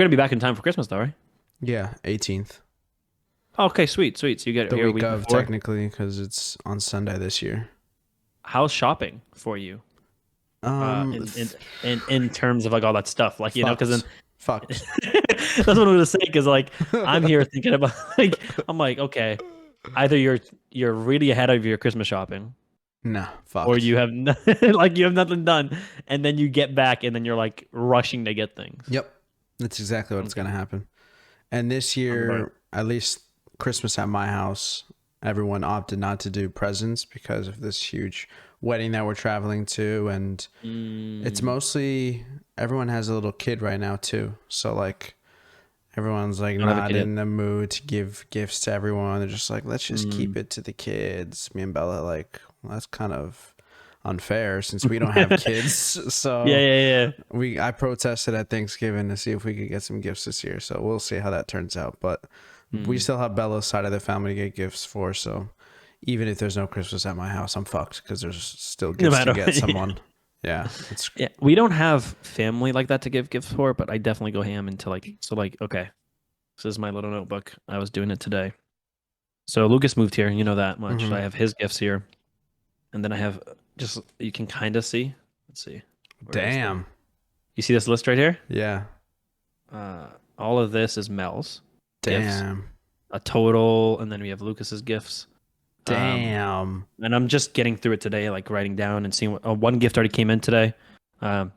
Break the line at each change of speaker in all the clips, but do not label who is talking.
You're gonna be back in time for Christmas, though, right?
Yeah, 18th.
Okay, sweet, sweet. So you get
The
here a
week
week
of,
before.
technically, because it's on Sunday this year.
How's shopping for you?
Um,
In in
f-
in terms of like all that stuff, like because then
Fucked. Fucked.
that's what I'm gonna say. Because like I'm here thinking about like I'm like okay, either you're really ahead of your Christmas shopping,
Nah,
or
fucked.
you have no, like you have nothing done, and then you get back and then you're like rushing to get things.
Yep. That's exactly what's
Okay,
gonna happen. And this
tell me about it.
year, at least Christmas at my house, everyone opted not to do presents because of this huge wedding that we're traveling to. And it's
Mm,
mostly everyone has a little kid right now, too. So, like, everyone's like
don't have a
not
kid yet.
in the mood to give gifts to everyone. They're just like, let's just keep
Mm.
it to the kids. Me and Bella, like, well, that's kind of unfair since we don't have kids.
Yeah,
So
yeah, yeah.
I protested at Thanksgiving to see if we could get some gifts this year. So we'll see how that turns out. But we
Mm.
still have Bella's side of the family to get gifts for. So even if there's no Christmas at my house, I'm fucked because there's still
No
gifts to
matter
get
what.
someone. Yeah, it's
Yeah, we don't have family like that to give gifts for, but I definitely go ham into like okay, this is my little notebook. I was doing it today. So Lucas moved here, you know that much. So I
mhm.
have his gifts here, and then I have just you can kind of see. Let's see, where is the?
Damn.
You see this list right here?
Yeah.
All of this is Mel's gifts,
Damn.
a total, and then we have Lucas's gifts. Um,
Damn.
and I'm just getting through it today, like writing down and seeing what. One gift already came in today.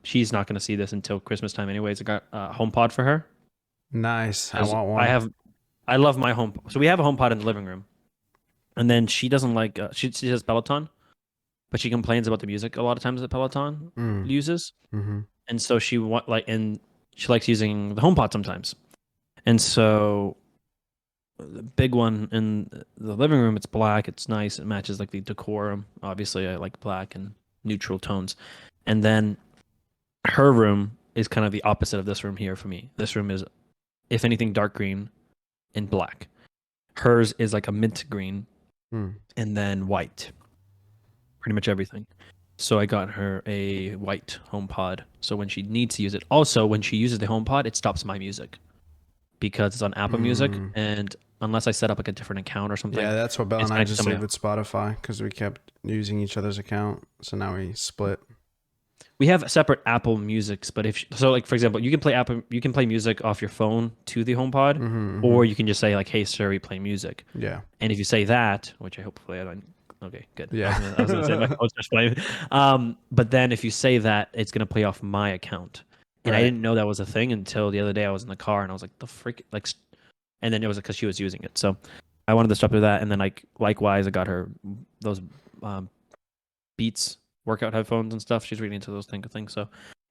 She's not going to see this until Christmas time, anyways. I got a HomePod for her
Nice. I
because
want one.
I love my home. So we have a HomePod in the living room, and then she doesn't like. She has Peloton, but she complains about the music a lot of times that Peloton
Mm.
uses,
Mm-hmm.
and so and she likes using the HomePod sometimes, and so the big one in the living room, it's black, it's nice, it matches like the decorum. Obviously, I like black and neutral tones, and then her room is kind of the opposite of this room here for me. This room is, if anything, dark green and black. Hers is like a mint green
Mm.
and then white. Pretty much everything. So I got her a white HomePod. So when she needs to use it, also when she uses the HomePod, it stops my music because it's on Apple Music,
Mm.
and unless I set up like a different account or something,
Yeah, that's what Bella
it's
and I
connected to
just
somebody
did with
else.
Spotify because we kept using each other's account. So now we split.
We have separate Apple Musics, but if so, like for example, you can play music off your phone to the HomePod,
Mm-hmm,
or
mm-hmm.
you can just say like, "Hey Siri, play music."
Yeah.
And if you say that, which I hopefully I don't. Okay, good.
Yeah.
I was gonna say my phone's just playing. But then if you say that, it's gonna play off my account, and I
Right.
didn't know that was a thing until the other day. I was in the car and I was like, "The freak!" Like, and then it was because she was using it. So I wanted to stop with that, and then like likewise, I got her those um, Beats workout headphones and stuff. She's really into those of things. So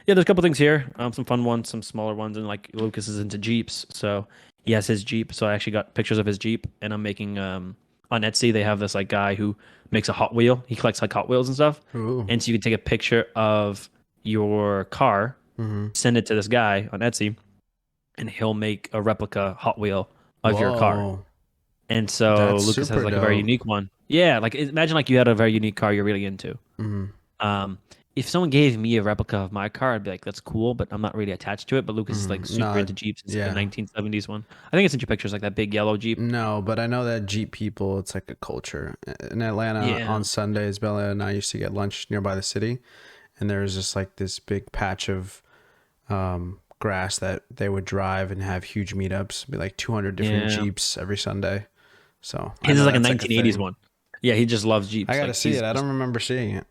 yeah, there's a couple things here. Some fun ones, some smaller ones, and like Lucas is into Jeeps, so he has his Jeep. So I actually got pictures of his Jeep, and I'm making on Etsy they have this like guy who makes a Hot Wheel. He collects like Hot Wheels and stuff,
Ooh.
and so you can take a picture of your car,
Mm-hmm.
send it to this guy on Etsy, and he'll make a replica Hot Wheel of your car.
Whoa.
And so
That's
Lucas has
super
like a very
dope.
unique one. Yeah, like imagine like you had a very unique car you're really into.
Mm-hmm.
Um, if someone gave me a replica of my car, I'd be like, "That's cool," but I'm not really attached to it. But Lucas is like
Mm-hmm.
super
No,
into Jeeps. It's like a
yeah.
1970s one. I think I sent you pictures like that big yellow Jeep.
No, but I know that Jeep people, it's like a culture. In Atlanta
Yeah,
on Sundays, Bella and I used to get lunch nearby the city, and there was just like this big patch of grass that they would drive and have huge meetups, be like 200 different
yeah.
Jeeps every Sunday. So I
His is
know
like a
that's like a
1980s
thing.
one. Yeah, he just loves
I
Jeeps.
gotta
Like
see
he's
it. I
just
don't remember seeing it.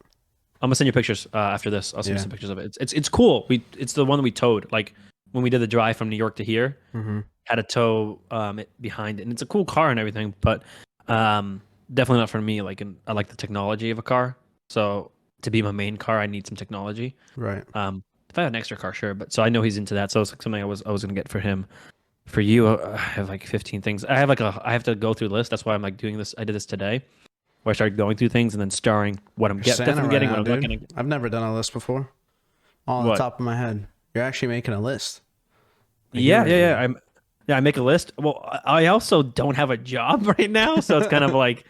I'm gonna send you pictures after this. I'll send you
Yeah.
some pictures of it. It's cool. It's the one that we towed. Like when we did the drive from New York to here,
Mm-hmm.
had to tow it behind it, and it's a cool car and everything. But definitely not for me. Like, I like the technology of a car. So to be my main car, I need some technology.
Right.
If I had an extra car, sure. But so I know he's into that. So it's like something I was gonna get for him. For you, I have like 15 things. I have to go through the list. That's why I'm like doing this. I did this today, where I started going through things and then starring what I'm
You're Santa
definitely
right
getting,
now,
what I'm not
dude.
getting.
I've never done a list before. All on the
What?
top of my head. You're actually making a list. I
Yeah,
hear
yeah, yeah.
you.
I make a list. Well, I also don't have a job right now, so it's kind of like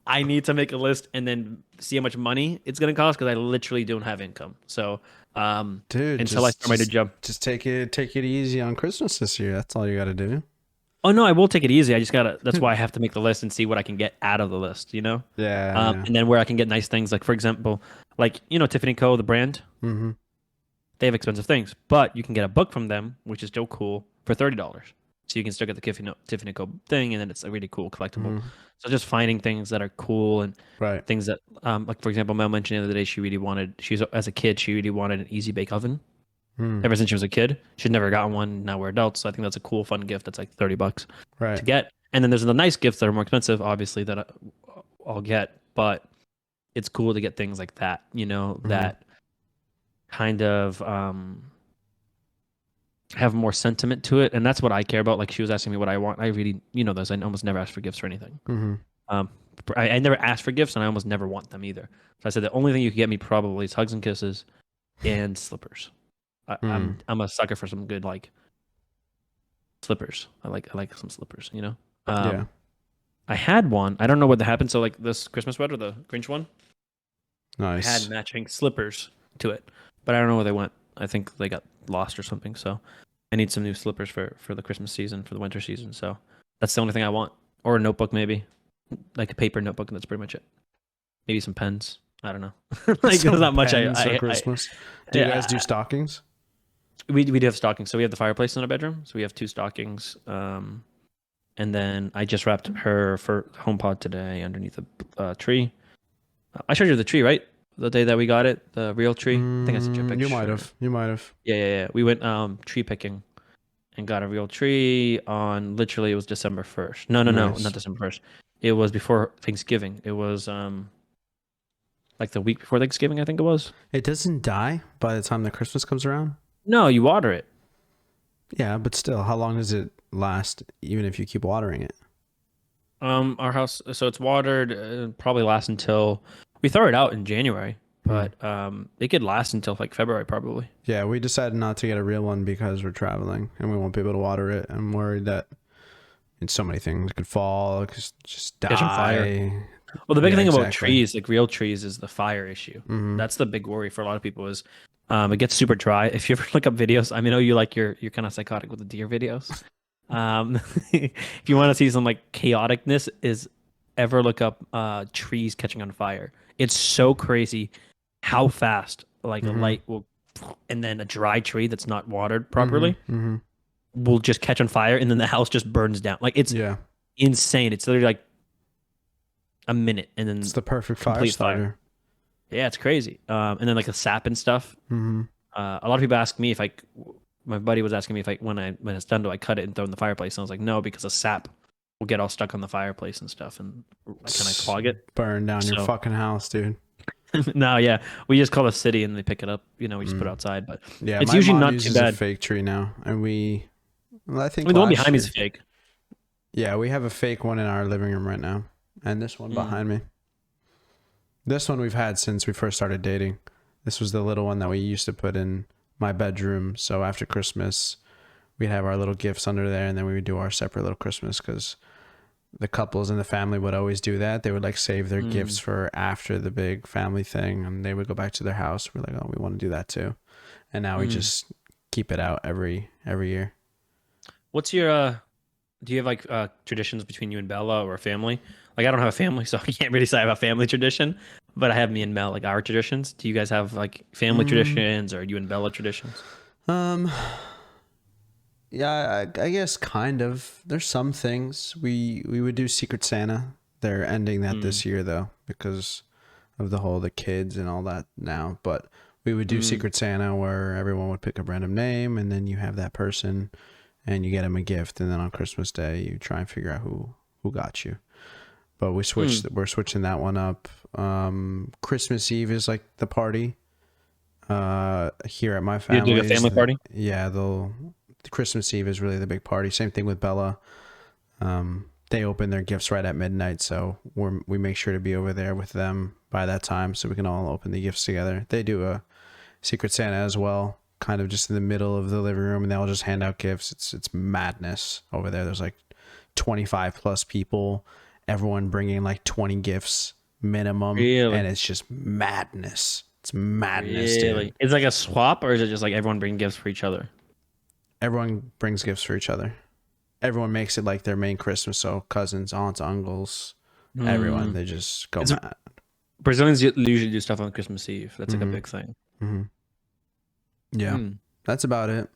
I need to make a list and then see how much money it's gonna cost because I literally don't have income. So
Dude,
Until I start my new job.
just take it easy on Christmas this year. That's all you got to do.
Oh no, I will take it easy. I just gotta. That's why I have to make the list and see what I can get out of the list. You know,
Yeah, yeah.
and then where I can get nice things. Like for example, like Tiffany Co. the brand.
Mm-hmm.
They have expensive things, but you can get a book from them, which is still cool for $30. So you can still get the Tiffany Co. thing, and then it's a really cool collectible.
Mm-hmm.
So just finding things that are cool and
Right.
things that, like for example, Mel mentioned the other day, as a kid, she really wanted an easy bake oven.
Mm.
Ever since she was a kid, she'd never gotten one. Now we're adults, so I think that's a cool, fun gift. That's like $30
Right.
to get. And then there's the nice gifts that are more expensive, obviously, that I'll get. But it's cool to get things like that, that kind of have more sentiment to it, and that's what I care about. Like she was asking me what I want. I really, this. I almost never ask for gifts or anything.
Mm-hmm.
I never ask for gifts, and I almost never want them either. So I said the only thing you can get me probably is hugs and kisses, and slippers. I'm a sucker for some good like slippers. I like some slippers.
Yeah.
I had one. I don't know what happened. So like this Christmas sweater, the Grinch one,
Nice.
had matching slippers to it, but I don't know where they went. I think they got lost or something. So I need some new slippers for the Christmas season, for the winter season. So that's the only thing I want, or a notebook maybe, like a paper notebook, and that's pretty much it. Maybe some pens. I don't know. Like there's not much.
For Christmas. Do you guys do stockings?
We do have stockings. So we have the fireplace in our bedroom. So we have 2 stockings. And then I just wrapped her for HomePod today underneath a tree. I showed you the tree, right? The day that we got it, the real tree. I think I sent you a picture.
You might have.
Yeah. We went tree picking and got a real tree on literally it was December 1st. No,
Nice.
not December 1st. It was before Thanksgiving. It was like the week before Thanksgiving, I think it was.
It doesn't die by the time the Christmas comes around?
No, you water it.
Yeah, but still, how long does it last even if you keep watering it?
Our house, so it's watered, probably lasts until we throw it out in January, but it could last until like February probably.
Yeah, we decided not to get a real one because we're traveling and we won't be able to water it. I'm worried that so many things could fall, just die.
Catch on fire. Well, the big thing about
exactly.
trees, like real trees, is the fire issue.
Mhm.
That's the big worry for a lot of people is it gets super dry. If you ever look up videos, I mean, I know you're kind of psychotic with the deer videos. If you want to see some like chaoticness, is ever look up trees catching on fire. It's so crazy how fast like a light will, and then a dry tree that's not watered properly will just catch on fire, and then the house just burns down. Like it's insane. It's literally like a minute, and then
it's the perfect fire
complete
starter.
Yeah, it's crazy. And then like the sap and stuff. A lot of people ask me if my buddy was asking me if when it's done, do I cut it and throw it in the fireplace? And I was like, no, because the sap will get all stuck on the fireplace and stuff, and kind of clog it.
Burn down your fucking house, dude.
No, yeah, we just call the city and they pick it up. We just put it outside, but
Yeah,
it's
my
usually
mom
not
uses
too bad.
a fake tree now, and I think
the one
last
behind me is
year-
fake.
Yeah, we have a fake one in our living room right now, and this one behind me. This one we've had since we first started dating. This was the little one that we used to put in my bedroom. So after Christmas, we'd have our little gifts under there, and then we would do our separate little Christmas because the couples in the family would always do that. They would like save their gifts for after the big family thing, and they would go back to their house. We're like, oh, we want to do that too. And now we just keep it out every year.
What's your do you have like traditions between you and Bella or a family? Like I don't have a family, so I can't really say I have a family tradition, but I have me and Mel, like our traditions. Do you guys have like family traditions, or you and Bella traditions?
Yeah, I guess kind of. There's some things we would do Secret Santa. They're ending that this year though because of the kids and all that now. But we would do Secret Santa where everyone would pick a random name, and then you have that person, and you get them a gift, and then on Christmas Day you try and figure out who got you. But we switched. We're switching that one up. Christmas Eve is like the party. Here at my family,
You do a family party?
Yeah, Christmas Eve is really the big party. Same thing with Bella. They open their gifts right at midnight, so we make sure to be over there with them by that time, so we can all open the gifts together. They do a Secret Santa as well, kind of just in the middle of the living room, and they'll just hand out gifts. It's madness over there. There's like 25 plus people. Everyone bringing like 20 gifts minimum,
Really?
and it's just madness. It's madness, dude.
Really? It's like a swap, or is it just like everyone bring gifts for each other?
Everyone brings gifts for each other. Everyone makes it like their main Christmas. So cousins, aunts, uncles, everyone.
Mm.
They just go
It's
mad.
Brazilians usually do stuff on Christmas Eve. That's like a
Hmm.
big thing.
Hmm. Yeah,
Mm.
that's about it.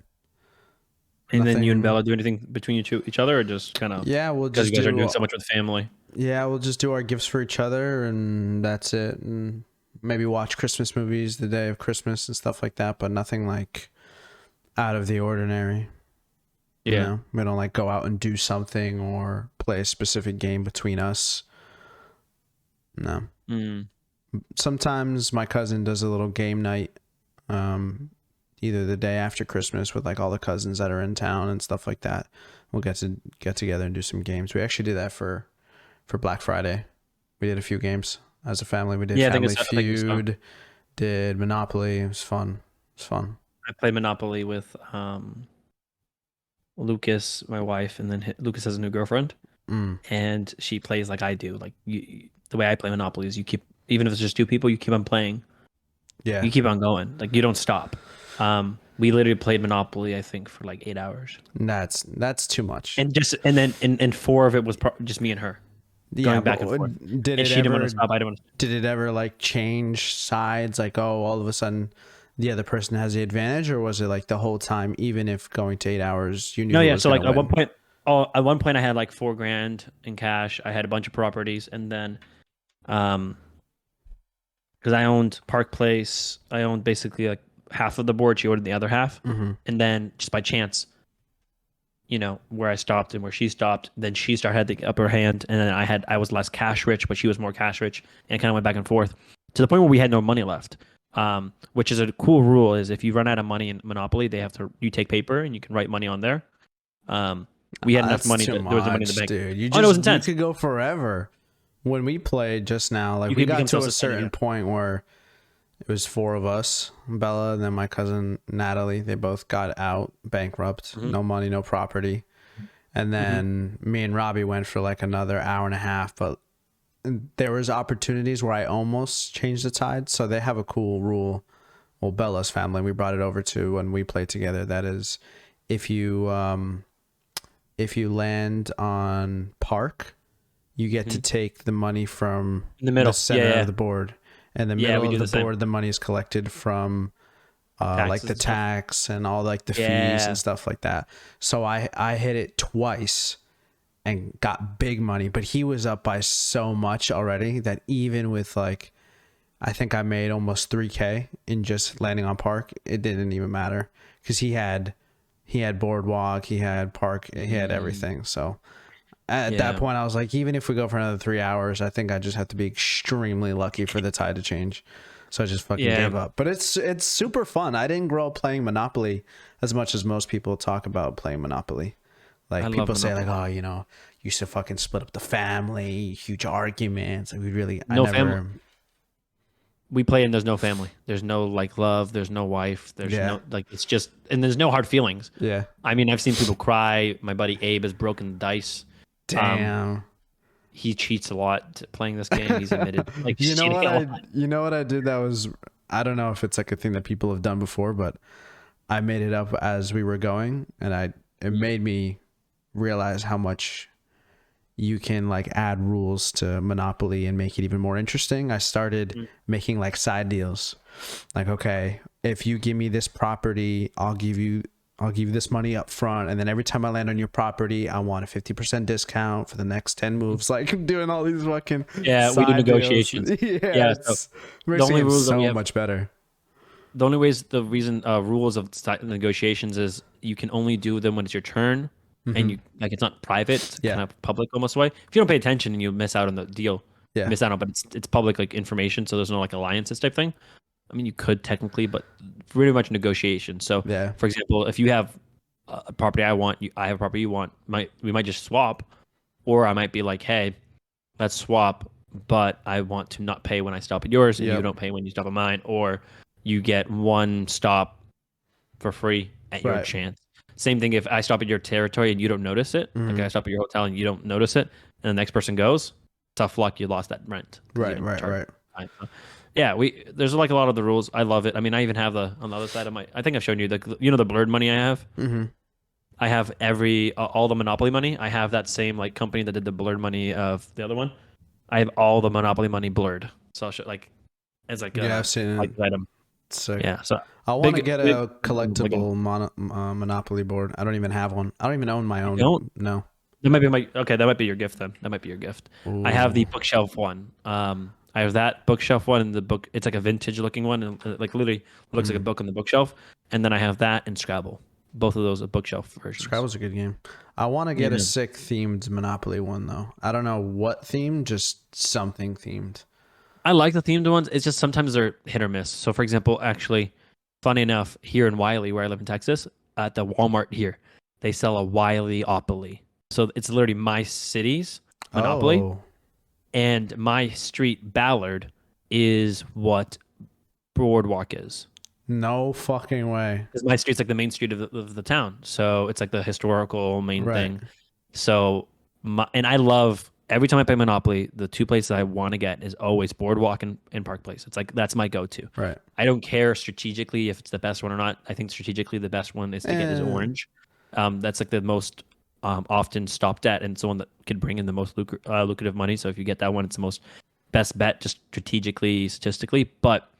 And then you and
Nothing.
Bella do anything between each other, or just kind of
Yeah, we'll
because
just
you guys are doing
do.
so much with family?
Yeah, we'll just do our gifts for each other, and that's it. And maybe watch Christmas movies the day of Christmas and stuff like that. But nothing like out of the ordinary. You
Yeah.
know, we don't like go out and do something or play a specific game between us. No.
Mm.
Sometimes my cousin does a little game night, either the day after Christmas with like all the cousins that are in town and stuff like that. We'll get together and do some games. We actually did that for Black Friday. We did a few games as a family. We did
Yeah,
Family
I think it's
Feud, did Monopoly. It was fun. It was fun.
I play Monopoly with Lucas, my wife, and then Lucas has a new girlfriend,
Mm.
and she plays like I do. Like the way I play Monopoly is you keep, even if it's just two people, you keep on playing.
Yeah,
You keep on going. Like you don't stop. We literally played Monopoly, I think, for like 8 hours,
that's too much.
and then and four of it was just me and her
Yeah,
going back and
but
forth.
did
And
it
she didn't want
ever
to stop. I didn't want to.
did it ever like change sides? Like, oh, all of a sudden the other person has the advantage, or was it like the whole time, even if going to 8 hours, you knew
No,
who
yeah.
was
So
gonna
like at one
win?
point, oh, at one point I had like 4 grand in cash. I had a bunch of properties, and then, um, because I owned Park Place, I owned basically like half of the board. She ordered the other half,
Mm-hmm.
and then just by chance, where I stopped and where she stopped, then she started had the upper hand, and then I was less cash rich, but she was more cash rich, and it kind of went back and forth to the point where we had no money left. Which is a cool rule is if you run out of money in Monopoly, you take paper and you can write money on there. We had enough
That's
money
too
that there was no money in the
much,
bank.
dude.
Oh, no, it was
You
intense.
could go forever. When we played just now, like
You
we
can
got
become
to a
self-sustaining.
certain
Yeah.
point where it was four of us, Bella and then my cousin Natalie. They both got out bankrupt,
Hmm.
no money, no property. And
Hmm.
then me and Robbie went for like another hour and a half, but there was opportunities where I almost changed the tide. So they have a cool rule. Well, Bella's family, we brought it over to when we played together. That is, if you land on Park, you get to
Hmm.
take the money from
In the
the
middle. Yeah,
center of
yeah.
the board. In the
Yeah,
middle
we
of
do
the
the same.
board, the money is collected from like
Taxes
the
and stuff.
tax and all like the fees
Yeah.
and stuff like that. So I hit it twice and got big money, but he was up by so much already that even with like, I think I made almost 3K in just landing on Park. It didn't even matter because he had Boardwalk, he had Park, he had
Mm,
everything. So at that
yeah.
point, I was like, even if we go for another 3 hours, I think I just have to be extremely lucky for the tide to change. So I just fucking
Yeah.
gave up. But it's super fun. I didn't grow up playing Monopoly as much as most people talk about playing Monopoly.
I
Like
love
people say, like,
Monopoly.
oh, used to fucking split up the family, huge arguments. Like I
No family.
never,
We play and there's no family. There's no like love. There's no wife. There's
yeah,
no like. It's just and there's no hard feelings.
yeah.
I mean, I've seen people cry. My buddy Abe has broken dice. Um,
Damn.
he cheats a lot playing this game. He's admitted like he's cheating a lot.
You know what I did that was, I don't know if it's like a thing that people have done before, but I made it up as we were going, and it made me realize how much you can like add rules to Monopoly and make it even more interesting. I started
Mm.
making like side deals. Like, okay, if you give me this property, I'll give you this money up front, and then every time I land on your property, I want a 50% discount for the next 10 moves. Like I'm doing all these fucking
Yeah, we do
side deals.
negotiations.
Yeah,
Yeah, so
it's
the
makes the
only
game
rules that we
so
have,
much better.
the reason rules of negotiations is you can only do them when it's your turn, and
Hmm.
you like it's not private, it's
Yeah,
kind of public almost way. If you don't pay attention and you miss out on the deal, you
yeah,
miss out on, but it's public like information, so there's no like alliances type thing. I mean, you could technically, but pretty much negotiation. So,
yeah,
for example, if you have a property I want, I have a property you want, we might just swap, or I might be like, hey, let's swap, but I want to not pay when I stop at yours, and you
yep,
don't pay when you stop at mine, or you get one stop for free at your
right,
chance. Same thing if I stop at your territory and you don't notice it, like
hmm,
I stop at your hotel and you don't notice it, and the next person goes, tough luck, you lost that rent because you
right,
didn't
right,
charge
right.
time. Yeah, there's like a lot of the rules. I love it. I mean, I even have the on the other side of my. I think I've shown you the blurred money I have.
Mm-hmm.
I have all the Monopoly money. I have that same like company that did the blurred money of the other one. I have all the Monopoly money blurred. So I'll show like as like
Yeah, I've
a
seen it.
like item.
Sick.
Yeah. So
I want to
big
get
big.
a
Like,
collectible Monopoly board. I don't even have one. I don't even own my
you
own.
don't.
No.
That might be my okay. That might be your gift then. That might be your gift. I have the
Ooh.
bookshelf one. I have that bookshelf one and the book. It's like a vintage looking one, and like literally looks like a
Mm.
book on the bookshelf. And then I have that and Scrabble. Both of those are bookshelf versions.
Scrabble's a good game. I want to get a
Yeah.
sick themed Monopoly one though. I don't know what theme, just something themed.
I like the themed ones. It's just sometimes they're hit or miss. So, for example, actually, funny enough, here in Wiley, where I live in Texas, at the Walmart here, they sell a Wiley-opoly. So it's literally my city's Monopoly,
Oh,
and my street, Ballard, is what Boardwalk is.
no fucking way.
Because my street's like the main street of the town. So it's like the historical main
Right.
thing. So, and I love every time I play Monopoly, the two places I want to get is always Boardwalk and Park Place. It's like that's my go-to.
Right.
I don't care strategically if it's the best one or not. I think strategically the best one is to get is Orange. That's like the most often stopped at, and it's the one that could bring in the most lucrative money. So if you get that one, it's the most best bet, just strategically, statistically. But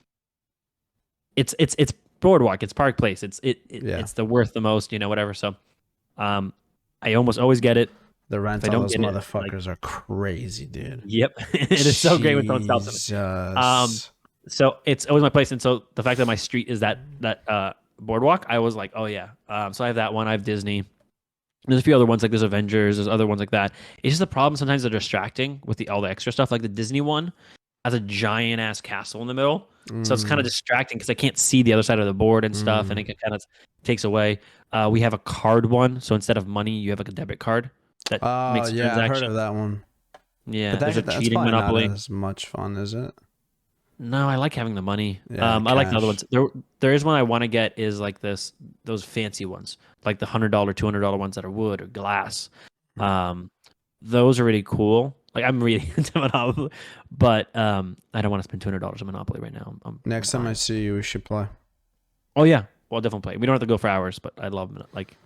it's Boardwalk, it's Park Place,
Yeah.
it's the worth the most, whatever. So, I almost always get it.
The rent
I
on
don't
those
get it,
motherfuckers are crazy, dude.
Yep, it is so great when someone stops at me.
Jesus.
So it's always my place, and so the fact that my street is that Boardwalk, I was like, oh yeah. So I have that one. I have Disney. There's a few other ones like there's Avengers. There's other ones like that. It's just the problem sometimes they're distracting with all the extra stuff. Like the Disney one has a giant ass castle in the middle, so it's kind of distracting because I can't see the other side of the board and stuff, and it kind of takes away. We have a card one, so instead of money, you have like a debit card that makes a
Yeah, I heard
transaction.
of that one.
Yeah,
But
there's a
that's
cheating
probably
Monopoly.
not as much fun, is it?
No, I like having the money.
Yeah,
I like the other
cash.
ones. There is one I want to get is like those fancy ones, like the $100, $200 ones that are wood or glass. Those are really cool. Like I'm really into Monopoly, but I don't want to spend $200 on Monopoly right now.
Next time I see you, we should play.
Oh yeah, well I'll definitely play. We don't have to go for hours, but I love like.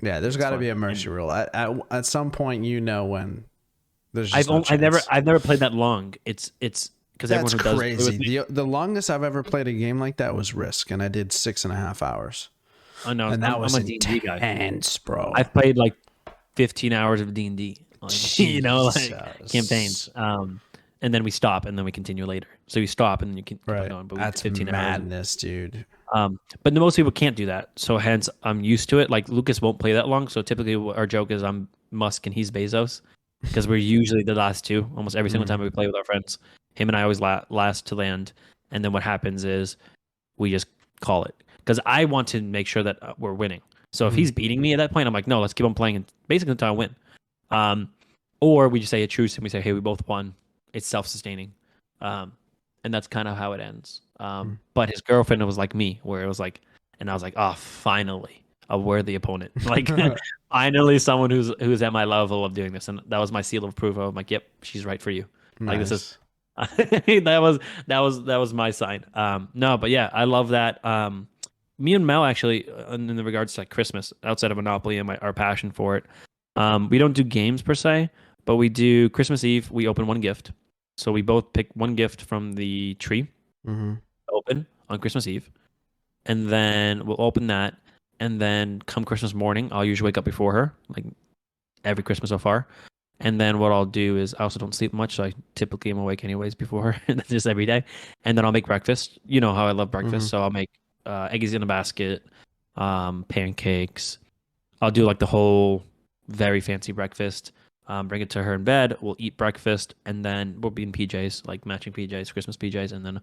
Yeah, there's
It's
got to
fun.
be a mercy rule. At some point, when there's
I've
just no chance.
I've never played that long. It's because everyone
That's
who does play with
crazy.
me.
The longest I've ever played a game like that was Risk, and I did 6.5 hours.
Oh no,
And that
I'm
was
a D&D guy.
intense, bro.
I've played like 15 hours of D&D, like, like
Jesus.
campaigns. And then we stop, and then we continue later. So you stop, and then you can keep
Right.
going. But we
That's
15 hours.
madness, dude.
But most people can't do that. So hence, I'm used to it. Like Lucas won't play that long. So typically, our joke is I'm Musk and he's Bezos, because we're usually the last two almost every single time we play with our friends. Him and I always last to land, and then what happens is we just call it because I want to make sure that we're winning. So if he's beating me at that point, I'm like, no, let's keep on playing, and basically until I win. Or we just say a truce and we say, hey, we both won. It's self-sustaining, and that's kind of how it ends. But his girlfriend was like me, where it was like, and I was like, oh, finally a worthy opponent, like finally someone who's at my level of doing this, and that was my seal of approval. I'm like, yep, she's right for you. Like this is that was my sign. No, but yeah, I love that. Me and Mel actually, in the regards to like Christmas, outside of Monopoly and our passion for it, we don't do games per se, but we do Christmas Eve. We open one gift, so we both pick one gift from the tree, open on Christmas Eve, and then we'll open that, and then come Christmas morning, I'll usually wake up before her, like every Christmas so far. And then what I'll do is I also don't sleep much, so I typically am awake anyways before her, just every day. And then I'll make breakfast. You know how I love breakfast, so I'll make eggs in a basket, pancakes. I'll do like the whole very fancy breakfast. Bring it to her in bed. We'll eat breakfast, and then we'll be in PJs, like matching PJs, Christmas PJs, and then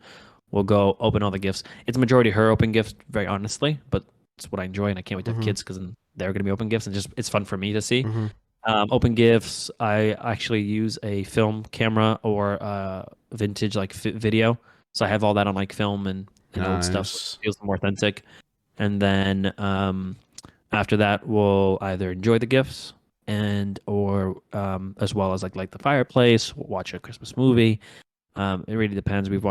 we'll go open all the gifts. It's a majority her open gifts, very honestly, but it's what I enjoy, and I can't wait to have kids because they're going to be open gifts, and it's fun for me to see. Open gifts. I actually use a film camera or vintage like video, so I have all that on like film and old stuff. So it feels more authentic. And then after that, we'll either enjoy the gifts or as well as like the fireplace, watch a Christmas movie. It really depends. We've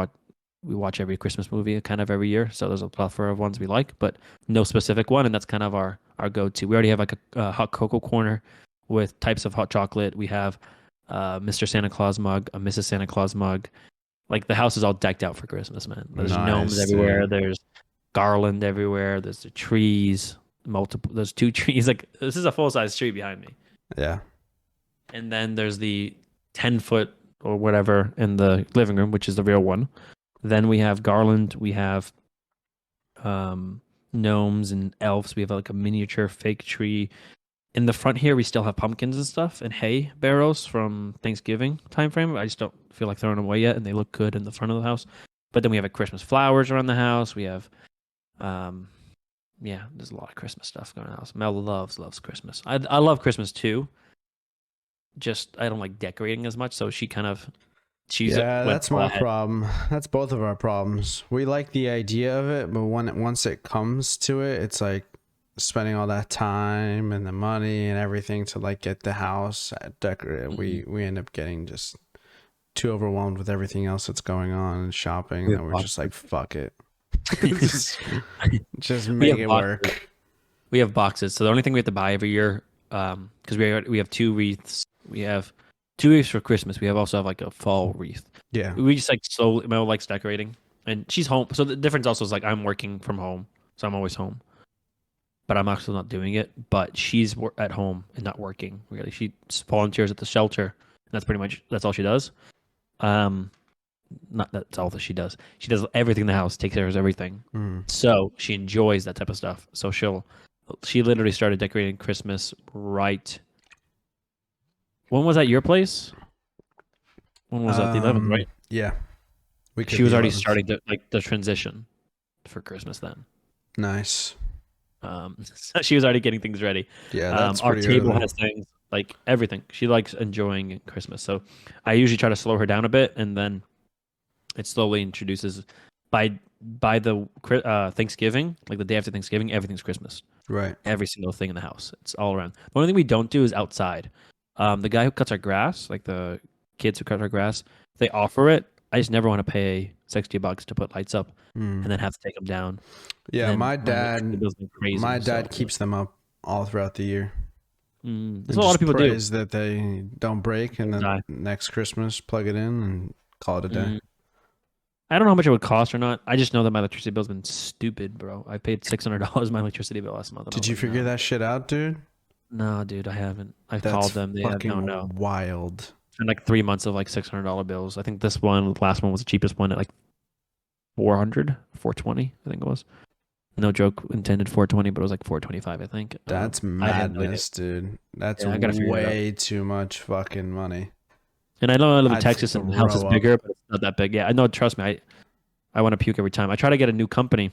we watch every Christmas movie kind of every year. So there's a plethora of ones we like, but no specific one, and that's kind of our go-to. We already have like a hot cocoa corner with types of hot chocolate. We have Mr. Santa Claus mug, a Mrs. Santa Claus mug. Like the house is all decked out for Christmas, man. There's gnomes
Nice,
everywhere.
dude.
There's garland everywhere. There's the trees, multiple. There's 2 trees. Like this is a full-size tree behind me.
Yeah.
And then there's the 10-foot or whatever in the living room, which is the real one. Then we have garland. We have gnomes and elves. We have like a miniature fake tree. In the front here, we still have pumpkins and stuff and hay barrels from Thanksgiving time frame. I just don't feel like throwing them away yet, and they look good in the front of the house. But then we have like Christmas flowers around the house. We have, yeah, there's a lot of Christmas stuff going on in the house. Mel loves Christmas. I love Christmas too. Just I don't like decorating as much, so she's
Yeah,
went
that's
all
my
ahead.
problem. That's both of our problems. We like the idea of it, but once it comes to it, it's like spending all that time and the money and everything to like get the house decorated. We end up getting just too overwhelmed with everything else that's going on and shopping that we're just like, fuck it. just
We
make
have
it
boxes.
work.
We have boxes, so the only thing we have to buy every year, because we have 2 wreaths. We have 2 wreaths for Christmas. We also have like a fall wreath.
Yeah.
We just like slowly. Mel likes decorating, and she's home. So the difference also is like I'm working from home, so I'm always home. But I'm actually not doing it. But she's at home and not working really. She volunteers at the shelter, and that's all she does. Not that's all that she does. She does everything in the house, takes care of everything. So she enjoys that type of stuff. So she literally started decorating Christmas right. When was that your place? When was that? The 11th, right?
Yeah.
She was already starting to like the transition for Christmas then.
Nice.
So she was already getting things ready.
Yeah, that's
Our
pretty
table
early.
has things like everything. She likes enjoying Christmas. So I usually try to slow her down a bit, and then it slowly introduces by the Thanksgiving, like the day after Thanksgiving, everything's Christmas.
Right.
Every single thing in the house. It's all around. The only thing we don't do is outside. The guy who cuts our grass, like the kids who cut our grass, they offer it. I just never want to pay $60 to put lights up and then have to take them down.
Yeah,
And
my
electricity bills go crazy,
dad
so-
keeps them up all throughout the year.
That's
And
what a lot of people do.
prays that they don't break, and then
Die.
next Christmas plug it in and call it a day.
Mm. I don't know how much it would cost or not. I just know that my electricity bill's been stupid, bro. I paid $600 my electricity bill last month.
Did you figure that shit out, dude?
No, dude, I haven't. I
That's
called them. They have
fucking
no.
wild.
And like 3 months of like $600 bills. I think the last one was the cheapest one at like 420, I think it was. No joke intended 420, but it was like 425, I think.
That's
I had no idea.
madness, dude. That's
Yeah, I gotta figure it out.
way too much fucking money.
And I know I live in
I'd
Texas and the house is
throw up.
bigger, but it's not that big. Yeah, I know. Trust me, I want to puke every time. I try to get a new company,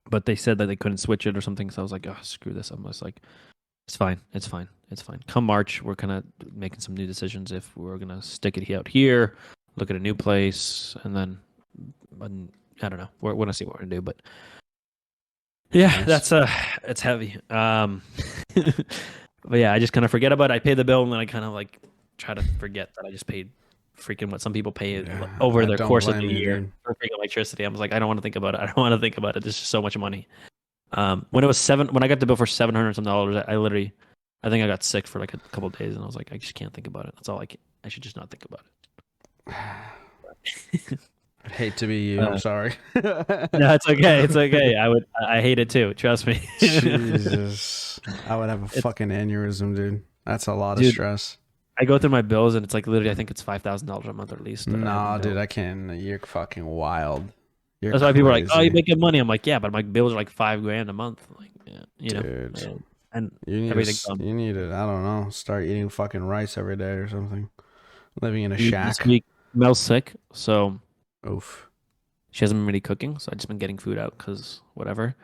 but they said that they couldn't switch it or something. So I was like, oh, screw this. I'm just like, it's fine. It's fine. It's fine. Come March, we're kind of making some new decisions if we're going to stick it out here, look at a new place, and then, I don't know. We're going to see what we're going to do. But yeah,
Nice.
it's heavy. But yeah, I just kind of forget about it. I pay the bill and then I kind of like try to forget that I just paid freaking what some people pay
Yeah,
over
I
the
don't
course of
blame
the
you,
year
dude.
for freaking electricity. I was like, I don't want to think about it. I don't want to think about it. There's just so much money. When I got the bill for $700 some, I think I got sick for like a couple of days and I was like, I just can't think about it. That's all I should just not think about it.
I'd hate to be you. I'm sorry.
No, it's okay. It's okay. I hate it too. Trust me.
Jesus. I would have a fucking aneurysm, dude. That's a lot of
Dude,
stress.
I go through my bills and it's like literally I think it's $5,000 a month at least. that I have
Nah,
in
dude,
bills.
I can't. You're fucking wild. You're
That's why people are like, "Oh, you
crazy.
make good money." I'm like, "Yeah, but my bills are like $5,000 a month." Like, yeah, you know,
Dude.
yeah. And
You need
everything's
to, you need to, I don't know, start eating fucking rice every day or something. Living in a
Dude,
shack.
this week Mel's sick, so
Oof.
she hasn't been really cooking. So I've just been getting food out because whatever.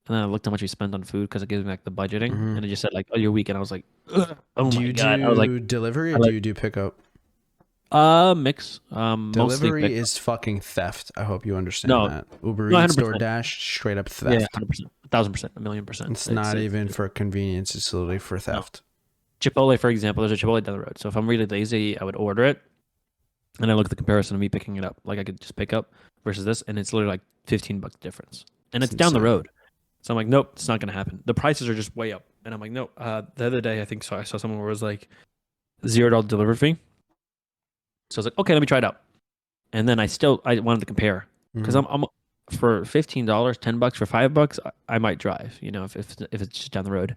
And then I looked how much we spend on food because it gives me like the budgeting,
Mhm.
and it just said like, "Oh, your week," and I was like, "Ugh, "Oh
Do
my
you
god!" I was like,
do delivery or
I like-
do you do pickup?
Mix. Mostly
Delivery
pick.
is fucking theft. I hope you understand
No.
that. Uber
No,
Eats,
100%.
DoorDash, straight up
Yeah,
theft.
100%, 1,000%, 1,000,000%.
It's not even for convenience. It's literally for theft.
Chipotle, for example. There's a Chipotle down the road. So if I'm really lazy, I would order it. And I look at the comparison of me picking it up, like I could just pick up versus this, and it's literally like $15 difference, and
It's
it's down the
insane.
road. So I'm like, nope, it's not gonna happen. The prices are just way up, and I'm like, nope. The other day, I think so. I saw someone where it was like $0 delivery fee. So I was like, okay, let me try it out. And then I wanted to compare because
Mhm.
I'm for $15, $10 for $5, I might drive. If it's just down the road.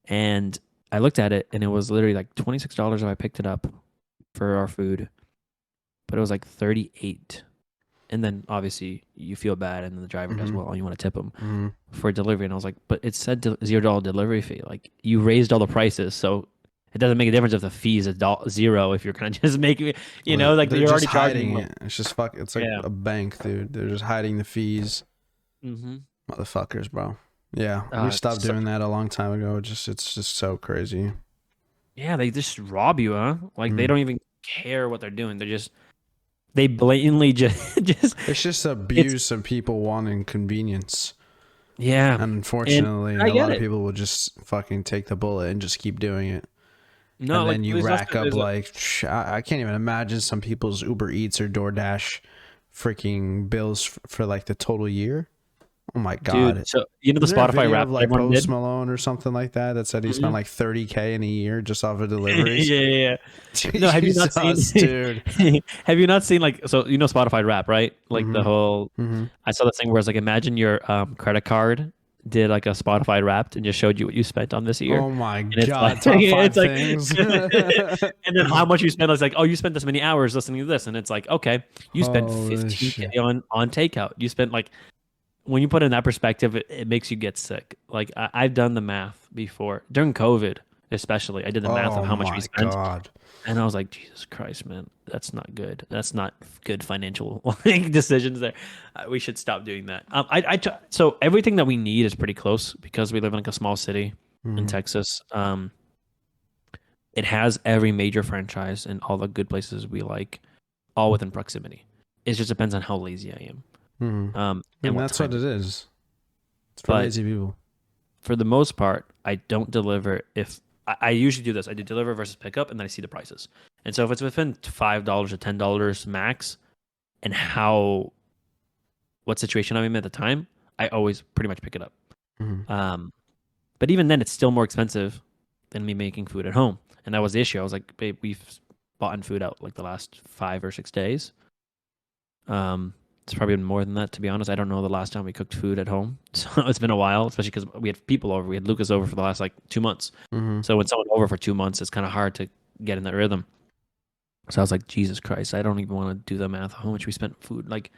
And I looked at it, and it was literally like $26 if I picked it up for our food, but it was like 38. And then obviously you feel bad, and then the driver does
Mhm.
well. You want to tip him
Mhm.
for delivery, and I was like, but it said $0 delivery fee. Like you raised all the prices, so it doesn't make a difference if the fee is zero. If you're kind of just making it, like
They're
you're
just
already charging
hiding
more.
it. It's just fuck. It's like
Yeah.
a bank, dude. They're just hiding the fees,
Mm-hmm.
motherfuckers, bro. Yeah, we stopped doing that a long time ago. It's just so crazy.
Yeah, they just rob you, huh? Like they
Mm.
don't even care what they're doing. They blatantly just
It's just
it's
abuse of people wanting convenience.
yeah.
And
And
unfortunately,
I
a
get
lot of
it.
people will just fucking take the bullet and just keep doing it.
No,
And
like
then you
there's also
rack up
there's a
like I can't even imagine some people's Uber Eats or DoorDash freaking bills for like the total year. Oh my
dude.
god.
So the
Isn't there a
Spotify
video
rap
of
that
like
everyone
Post
did?
Malone or something like that that said he spent
Mhm.
like 30K in a year just off of
Yeah,
deliveries?
yeah, yeah. No, have you not seen?
Jesus, dude.
Have you not seen like so Spotify Rap, right? Like the
Mhm.
whole
Mhm.
I saw this thing where it's like imagine your credit card did like a Spotify Wrapped and just showed you what you spent on this year,
Oh my
and it's like
god, top
it's
5
like
things.
and then how much you spent. It's like oh you spent this many hours listening to this, and it's like okay you spent
Holy
15K
shit.
on takeout. You spent like when you put it in that perspective, it makes you get sick. Like I've done the math before during COVID, especially. I did the math of
Oh
how much we
my
spent.
god.
And I was like, Jesus Christ, man, that's not good. That's not good financial like, decisions there. We should stop doing that. So everything that we need is pretty close because we live in like a small city in
Mhm.
Texas. It has every major franchise and all the good places we like, all within proximity. It just depends on how lazy I am,
Mhm.
and
And
what
that's what
time.
it is. It's for
But
lazy people.
for the most part, I don't deliver if I usually do this. I do deliver versus pickup, and then I see the prices. And so if it's within $5 or $10 max, and what situation I'm in at the time, I always pretty much pick it up.
Mhm.
Um, but even then, it's still more expensive than me making food at home, and that was the issue. I was like, babe, we've bought food out like the last 5 or 6 days. It's probably been more than that, to be honest. I don't know the last time we cooked food at home, so it's been a while, especially because we had people over. We had Lucas over for the last like 2 months.
Mhm.
So when someone over for 2 months, it's kind of hard to get in that rhythm. So I was like, Jesus Christ, I don't even want to do the math how much we spent food. Like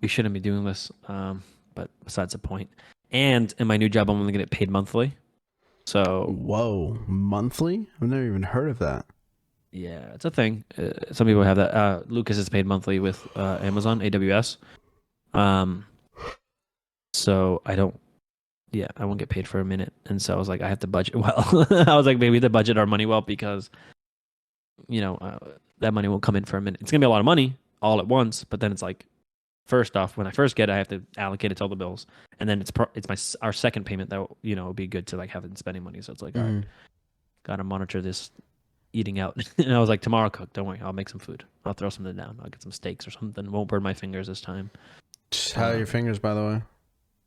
we shouldn't be doing this. But besides the point. And in my new job, I'm only gonna get paid monthly. So
Whoa, monthly? I've never even heard of that.
yeah, it's a thing. Some people have that. Lucas is paid monthly with Amazon AWS. Um, so I don't. Yeah, I won't get paid for a minute, and so I was like, I have to budget well. I was like, maybe we have to budget our money well because that money will come in for a minute. It's gonna be a lot of money all at once, but then it's like first off, when I first get it, I have to allocate it to all the bills, and then it's our second payment that will be good to like have it in spending money. So it's like, all right,
Mhm.
gotta monitor this eating out. And I was like, tomorrow cook. Don't worry, I'll make some food. I'll throw something down. I'll get some steaks or something. Won't burn my fingers this time.
How are your
Um,
fingers, by the way?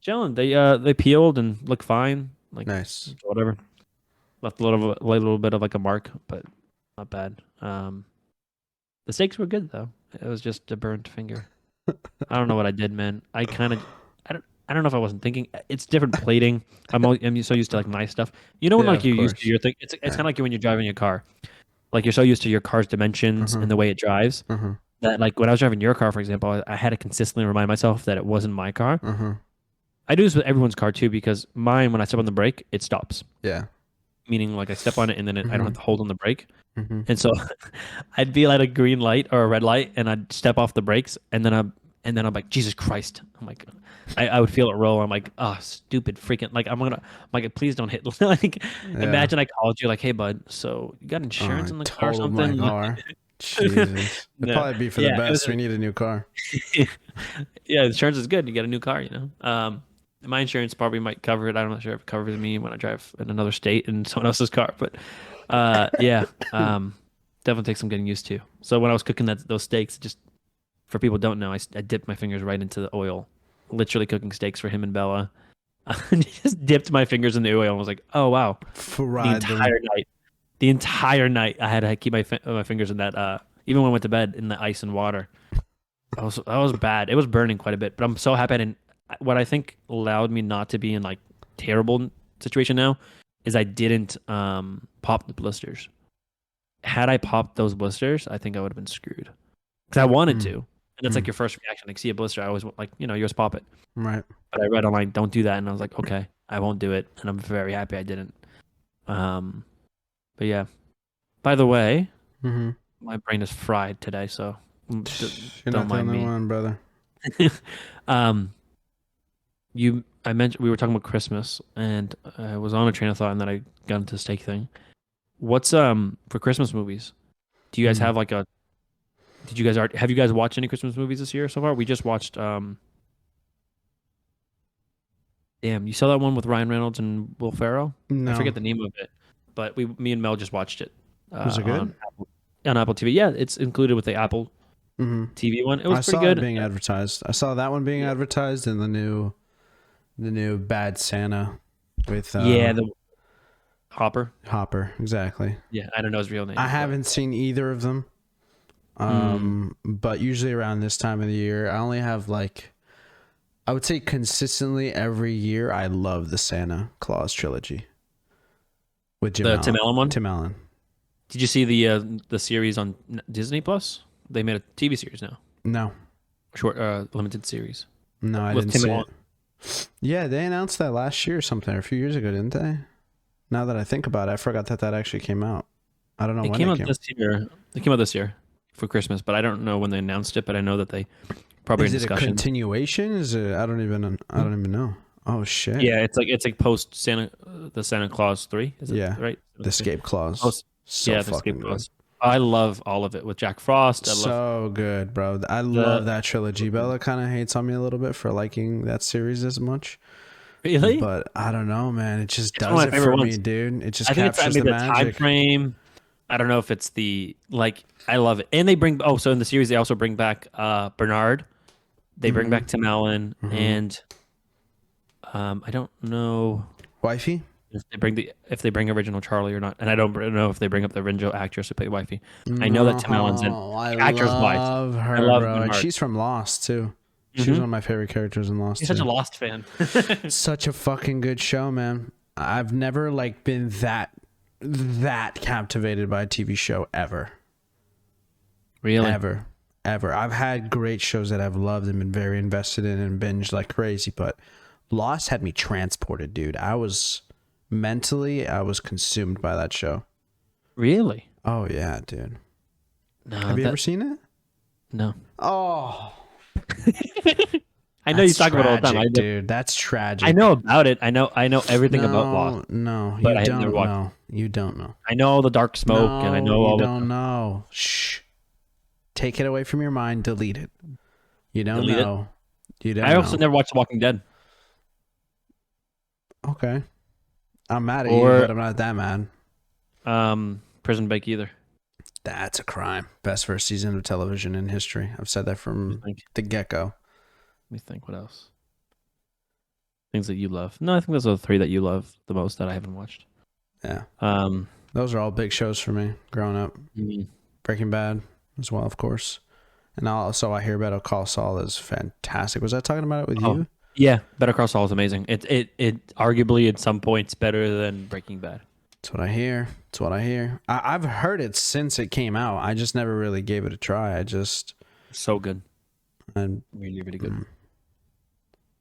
chilling. They peeled and look fine. Like
Nice.
whatever. Left a little bit of like a mark, but not bad. The steaks were good though. It was just a burnt finger. I don't know what I did, man. I don't know if I wasn't thinking. It's different plating. I'm so used to like my stuff. You know when
Yeah,
like
of
you're used to
course.
your thing. It's
Yeah.
kind of like when you're driving a car. Like you're so used to your car's dimensions
Uh-huh.
and the way it drives
Uh-huh.
that like when I was driving your car, for example, I had to consistently remind myself that it wasn't my car.
Uh-huh.
I do this with everyone's car too because mine, when I step on the brake, it stops.
Yeah.
Meaning like I step on it and then I don't have
Mhm.
to hold on the brake.
Mhm.
And so I'd be at a green light or a red light, and I'd step off the brakes, and then I'm like, Jesus Christ! I'm like, I would feel it roll. I'm like, oh, stupid freaking! Like I'm like, please don't hit. Like,
Yeah.
imagine I called you like, hey bud, so you got
Oh,
insurance
I
in the car or
totaled my
something?
car. Jesus. It'd
No,
probably be for the
yeah, it was.
best. We need a new car.
Yeah, insurance is good. You get a new car, you know. My insurance probably might cover it. I'm not sure if it covers me when I drive in another state in someone else's car, but yeah. definitely takes some getting used to. So when I was cooking those steaks, just for people who don't know, I dipped my fingers right into the oil, literally cooking steaks for him and Bella. I just dipped my fingers in the oil and was like, oh wow.
Fried them.
The entire night I had to keep my fingers in that even when I went to bed in the ice and water. That was bad. It was burning quite a bit, but I'm so happy I didn't. What I think allowed me not to be in like terrible situation now is I didn't pop the blisters. Had I popped those blisters, I think I would have been screwed because I wanted to, and that's like your first reaction. Like see a blister, I always like you just pop it.
Right.
But I read online, don't do that, and I was like, okay, I won't do it, and I'm very happy I didn't. But yeah. By the way, my brain is fried today, so
You're
don't
not the
mind
only
me.
one, brother.
I mentioned we were talking about Christmas, and I was on a train of thought, and then I got into the steak thing. What's for Christmas movies? Do you guys have like a? Have you guys watched any Christmas movies this year so far? We just watched. Damn, you saw that one with Ryan Reynolds and Will Ferrell?
No.
I forget the name of it, but me and Mel just watched it.
Was it good?
On Apple TV? Yeah, it's included with the Apple TV one. It was pretty good.
It being advertised. I saw that one being advertised in the new Bad Santa with
the Hopper.
Hopper, exactly.
Yeah, I don't know his real name.
I haven't seen either of them. But usually around this time of the year, I only have like, I would say consistently every year, I love the Santa Claus trilogy with Tim
Allen one.
Tim Allen.
Did you see the series on Disney Plus? They made a TV series now.
No.
Short limited series.
No, I didn't see it. Yeah, they announced that last year or something, or a few years ago, didn't they? Now that I think about it, I forgot that actually came out. I don't know when it came out.
This year. It came out this year for Christmas, but I don't know when they announced it. But I know that they probably
is
in
it
discussion.
A continuation? Is it? I don't even know. Oh shit.
Yeah, it's like post the Santa Claus 3. Is it right?
The Escape Clause.
The Escape Clause. I love all of it with Jack Frost.
Good, bro. I love that trilogy. Bella kind of hates on me a little bit for liking that series as much.
Really?
But I don't know, man. It just does it for me, dude. It just captures the magic.
Time frame. I don't know if it's I love it. And they bring so in the series they also bring back Bernard. They bring back Tim Allen and I don't know
Wifey?
if they bring original Charlie or not. And I don't know if they bring up the original actress who played Wifey. I know that Tim Allen's in actress wise.
I love her, bro. And she's from Lost too. She was one of my favorite characters in Lost.
You're such a Lost fan.
Such a fucking good show, man. I've never been that captivated by a TV show ever.
Really?
Ever. I've had great shows that I've loved and been very invested in and binged like crazy, but Lost had me transported, dude. I was consumed by that show.
Really?
Oh yeah, dude.
No,
have you ever seen it?
No.
Oh.
I know you talk about it all the time,
dude. That's tragic.
I know about it. I know everything about Lost.
No, you don't know. You don't know.
I know all the dark smoke, and I know all.
You don't know. Shh. Take it away from your mind. Delete it. You don't know. You don't.
I also never watched The Walking Dead.
Okay. I'm mad at you, but I'm not that mad.
Prison Break either.
That's a crime. Best first season of television in history. I've said that from the get-go.
Let me think. What else? Things that you love. No, I think those are the three that you love the most that I haven't watched.
Yeah. Those are all big shows for me growing up. Mm-hmm. Breaking Bad as well, of course. And also I hear Better Call Saul is fantastic. Was I talking about it with you?
Yeah, Better Call Saul is amazing. It arguably at some points better than Breaking Bad.
That's what I hear. I've heard it since it came out. I just never really gave it a try.
So good.
And
really, really good.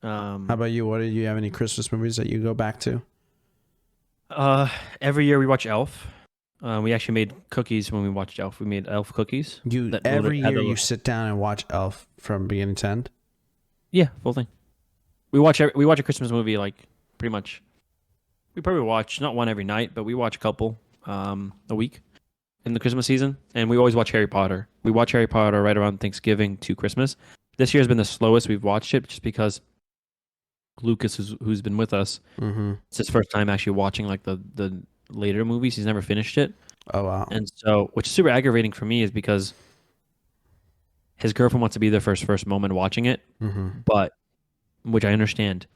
How about you? Do you have any Christmas movies that you go back to?
Every year we watch Elf. We actually made cookies when we watched Elf. We made Elf cookies.
Every year you sit down and watch Elf from beginning to end?
Yeah, full thing. We watch a Christmas movie like pretty much. We probably watch not one every night, but we watch a couple a week in the Christmas season, and we always watch Harry Potter. We watch Harry Potter right around Thanksgiving to Christmas. This year has been the slowest we've watched it, just because Lucas, who's been with us, it's his first time actually watching like the later movies. He's never finished it.
Oh wow.
And so, which is super aggravating for me, is because his girlfriend wants to be there for his first moment watching it, but which I understand,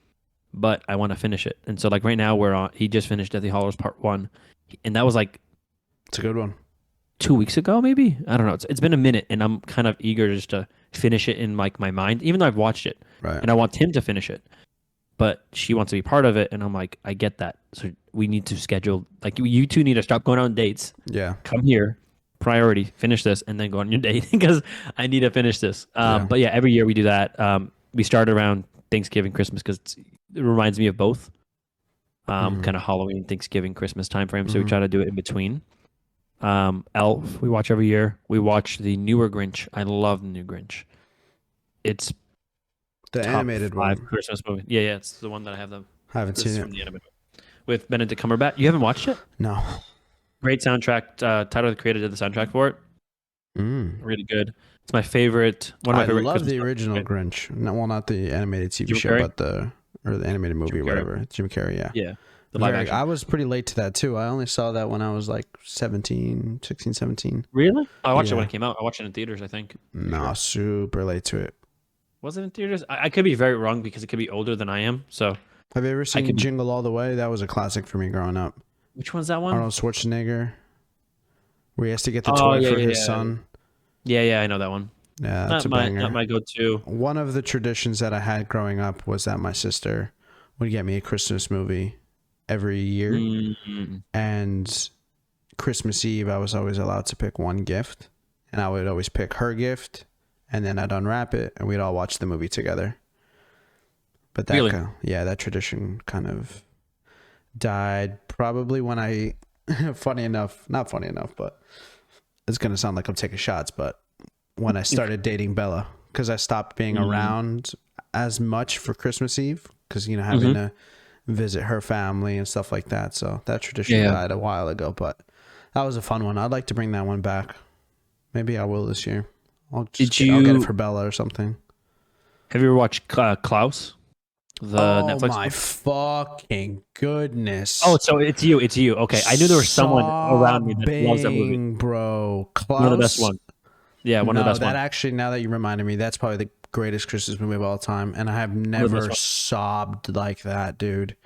but I want to finish it. And so, like right now, we're on. He just finished Deathly Hallows Part 1, and that was like
It's a good one.
2 weeks ago, maybe. I don't know. It's been a minute, and I'm kind of eager just to finish it in like my mind, even though I've watched it,
Right.
and I want him to finish it. But she wants to be part of it, and I'm like, I get that. So we need to schedule. Like you two need to stop going on dates.
Yeah.
Come here, priority, finish this, and then go on your date because I need to finish this. But yeah, every year we do that. We start around Thanksgiving, Christmas because it reminds me of both. Kind of Halloween, Thanksgiving, Christmas time frame. So we try to do it in between. Elf, we watch every year. We watch the newer Grinch. I love the new Grinch. It's
The
top
animated
5
one.
Christmas movie. Yeah, it's the one that I have them.
I haven't seen
From
it.
the animated with Benedict Cumberbatch. You haven't watched it?
No.
Great soundtrack. Tyler, the creator, did the soundtrack for it. Really good. It's my favorite. One of my favorite.
I love
Christmas
the
songs.
original Grinch. No, well, not the animated TV
Jim
show,
Carrey?
but the animated movie,
Jim
or
Carrey.
whatever. Jim Carrey, yeah.
Yeah, the live action.
I was pretty late to that too. I only saw that when I was like 16, 17.
Really? I watched it
Yeah.
when it came out. I watched it in theaters, I think.
No, super late to it.
Was it in theaters? I could be very wrong because it could be older than I am. So,
Have you ever
could
seen
be-
Jingle All the Way? That was a classic for me growing up.
which one's that one?
Arnold Schwarzenegger, where he has to get the
Oh,
toy
yeah,
for
yeah,
his
yeah.
son.
Yeah, I know that one.
Yeah, that's
Not
a banger.
my go-to.
One of the traditions that I had growing up was that my sister would get me a Christmas movie every year.
Mm.
And Christmas Eve, I was always allowed to pick one gift. And I would always pick her gift. And then I'd unwrap it and we'd all watch the movie together. But that,
Really?
that tradition kind of died probably when I, not funny enough, but it's going to sound like I'm taking shots, but when I started dating Bella, because I stopped being around as much for Christmas Eve, because, having to visit her family and stuff like that. So that tradition died a while ago, but that was a fun one. I'd like to bring that one back. Maybe I will this year. I'll get it for Bella or something.
Have you ever watched Klaus? The Netflix
Oh my
one?
fucking goodness.
Oh, so it's you. Okay, I knew there was someone around me that loves that movie.
Bro. Klaus.
One of the best ones. Yeah, one of the best ones.
Actually, now that you reminded me, that's probably the greatest Christmas movie of all time, and I have never sobbed like that, dude.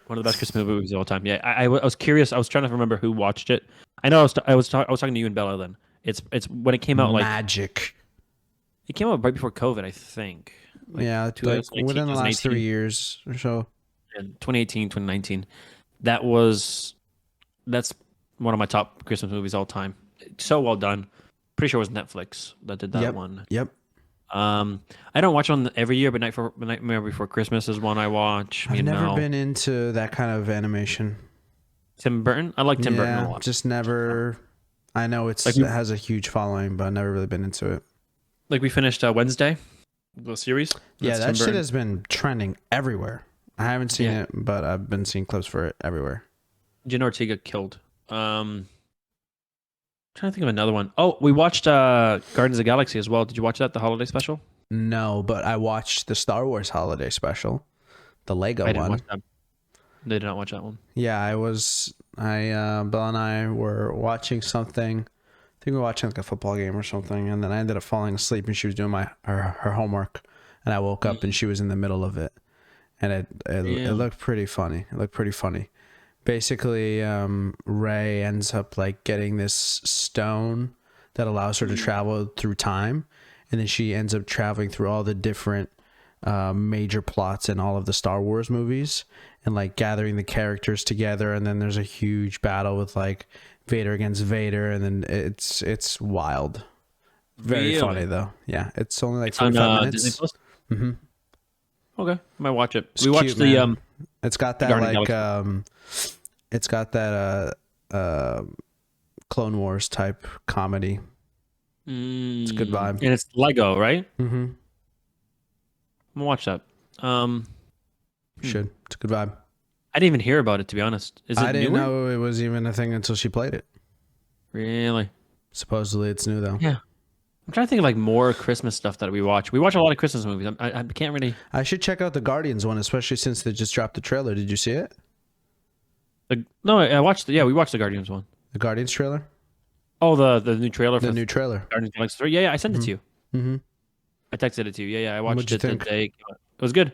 One of the best Christmas movies of all time. Yeah, I was curious. I was trying to remember who watched it. I know I was talking to you and Bella then. It's when it came out, like
Magic.
it came out right before COVID, I think. Like
Yeah, like
2019,
within the last
2018.
3 years or so.
And 2018, 2019. That's one of my top Christmas movies all time. So well done. Pretty sure it was Netflix that did that one.
Yep.
I don't watch one every year, but Nightmare Before Christmas is one I watch.
I've never been into that kind of animation.
Tim Burton. I like Tim Burton a lot.
Just never. I know it has a huge following, but I've never really been into it.
Like we finished Wednesday, the series.
Yeah,
That's
that
Tim
shit
Burton.
has been trending everywhere. I haven't seen it, but I've been seeing clips for it everywhere.
Jenna Ortega killed. Trying to think of another one. Oh, we watched Guardians of the Galaxy as well. Did you watch that, the holiday special?
No, but I watched the Star Wars holiday special, the Lego
I didn't
one.
watch that. They did not watch that one.
Yeah, Belle and I were watching something. I think we were watching like a football game or something, and then I ended up falling asleep, and she was doing her homework, and I woke up and she was in the middle of it, and it looked pretty funny. Basically, Rey ends up like getting this stone that allows her to travel through time, and then she ends up traveling through all the different major plots in all of the Star Wars movies, and like gathering the characters together, and then there's a huge battle with like Vader against Vader, and then it's wild. Very funny though. Yeah, it's only like 45 minutes.
Disney Plus?
Mm-hmm.
Okay, might watch it.
It's
we watched
cute,
the
man. It's got that
Guardian
it's got that Clone Wars type comedy. It's a good vibe.
and it's Lego, right?
Mm-hmm.
I'm gonna watch that.
Should. It's a good vibe.
I didn't even hear about it, to be honest. Is it
I didn't
newer?
know it was even a thing until she played it.
Really?
Supposedly it's new though.
Yeah. I'm trying to think of like more Christmas stuff that we watch. We watch a lot of Christmas movies. I can't really.
I should check out the Guardians one, especially since they just dropped the trailer. Did you see it?
No, I watched. Yeah, we watched the Guardians one.
The Guardians trailer?
Oh, the new trailer
The
for
new trailer.
Guardians of the Galaxy 3. Yeah, yeah, I sent it
Mm-hmm.
to you.
Mm-hmm.
I texted it to you. Yeah, yeah, I
What'd
watched
you
it the
think?
day it came out. It was good.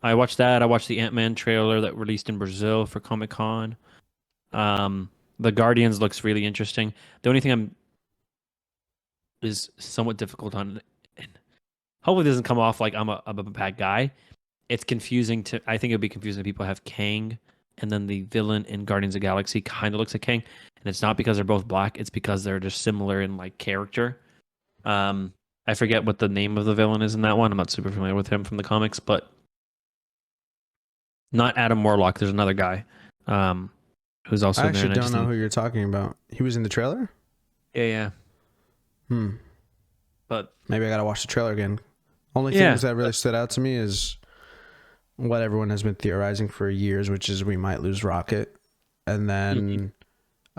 I watched that. I watched the Ant-Man trailer that released in Brazil for Comic-Con. The Guardians looks really interesting. The only thing I'm is somewhat difficult on, and hopefully it doesn't come off like I'm a bad guy. It's confusing to. I think it'd be confusing to people who have Kang, and then the villain in Guardians of the Galaxy kind of looks like Kang, and it's not because they're both black. It's because they're just similar in like character. Um, I forget what the name of the villain is in that one. I'm not super familiar with him from the comics, but not Adam Warlock. There's another guy, um, who's
I
also there,
actually
and I
don't
just
know
didn't.
who you're talking about. He was in the trailer?
Yeah, yeah.
Hmm.
But
Maybe I gotta watch the trailer again. Only
yeah,
things that really stood out to me is what everyone has been theorizing for years, which is we might lose Rocket. And
Mhm.
then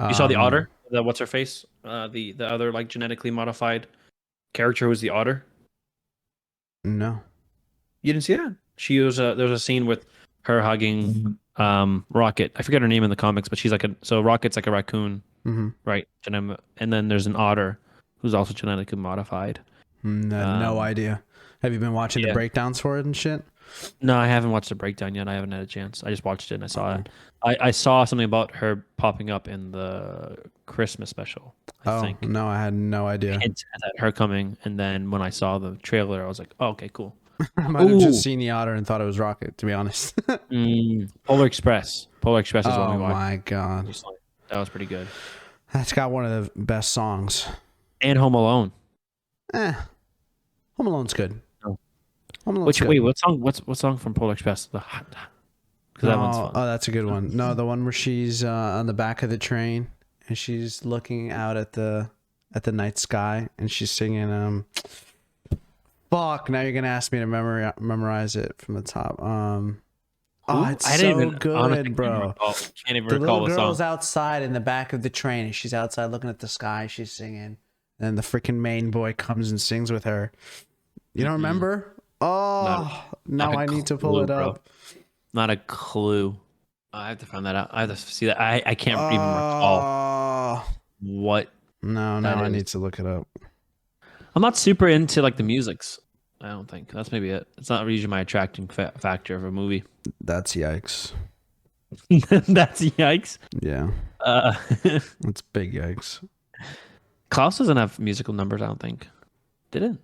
You saw the
um
otter. The what's her face? The other like genetically modified character who was the otter.
no.
You didn't see that? She was there was a scene with her hugging Rocket. I forget her name in the comics, but she's like a so Rocket's like a raccoon,
Mm-hmm.
right? And then there's an otter who's also genetically modified.
No
Um,
idea. Have you been watching the
yeah.
breakdowns for it and shit?
No, I haven't watched the breakdown yet. I haven't had a chance. I just watched it and I saw
Oh.
it. I saw something about her popping up in the Christmas special, I
Oh,
think.
no, I had no idea.
Hint at her coming, and then when I saw the trailer, I was like, oh, okay, cool.
I might have just
Ooh,
seen the otter and thought it was Rocket, to be honest.
Polar Express. Polar Express is one we
Oh
watched
my god.
recently. That was pretty good.
That's got one of the best songs.
And Home Alone.
Eh. Home Alone's good.
Oh.
Home Alone's
Which
good.
wait, what song from Polar Express? Because that one's
Oh,
fun.
oh, that's a good one. No, the one where she's on the back of the train and she's looking out at the night sky and she's singing fuck, now you're gonna ask me to memorize it from the top. Oh, it's
I
so
didn't even honestly
good, bro.
can't even
The little
recall the
girl's
song.
outside in the back of the train and she's outside looking at the sky, she's singing. And the freaking main boy comes and sings with her. You don't
Mm-mm.
remember? Oh,
Not
now
a
I need to pull
clue,
it
bro.
up.
Not a clue. I have to find that out. I have to see that. I can't even recall what
No,
that
now I
is.
need to look it up.
I'm not super into like the musics. I don't think that's maybe it. It's not usually my attracting factor of a movie.
That's yikes.
That's yikes.
Yeah,
Uh,
that's big yikes.
Klaus doesn't have musical numbers. I don't think. Did it?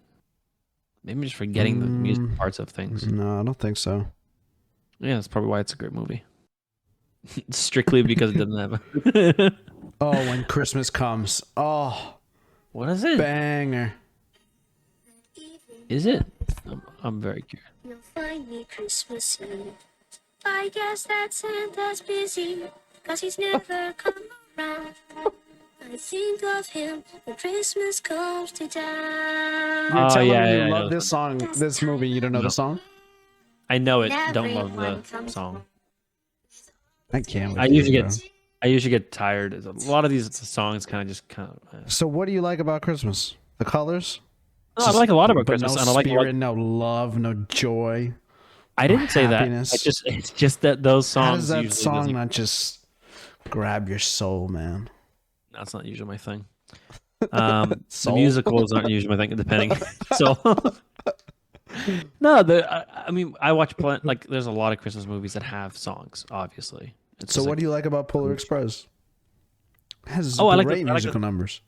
Maybe I'm just forgetting the music parts of things.
No, I don't think so.
Yeah, that's probably why it's a great movie. Strictly because it doesn't have.
Oh, when Christmas comes. Oh,
What is it?
banger.
Is it? I'm very curious.
You'll find me Christmas Eve. I guess that Santa's busy, cause he's never come around. I think of him when Christmas comes to town.
You're
Oh,
telling
yeah,
me
yeah,
you
I know
love this song, this movie. You don't know the song?
I know it.
And
Don't love
everyone
the
comes
song.
I can't.
I usually get tired. A lot of these songs kind of.
So, what do you like about Christmas? The colors?
No, I like a lot about
But
Christmas,
no
and I like.
spirit, no love, no joy.
I didn't say that.
happiness.
It's just that those songs.
How does that
usually
song
doesn't-
not just grab your soul, man?
That's not usually my thing. The
Soul?
musicals aren't usually my thing, depending. So, no, I mean, I watch like there's a lot of Christmas movies that have songs. Obviously, it's
So,
just
what
like,
do you like about Polar Express? It has
Oh, I like
great
the- I like
musical numbers.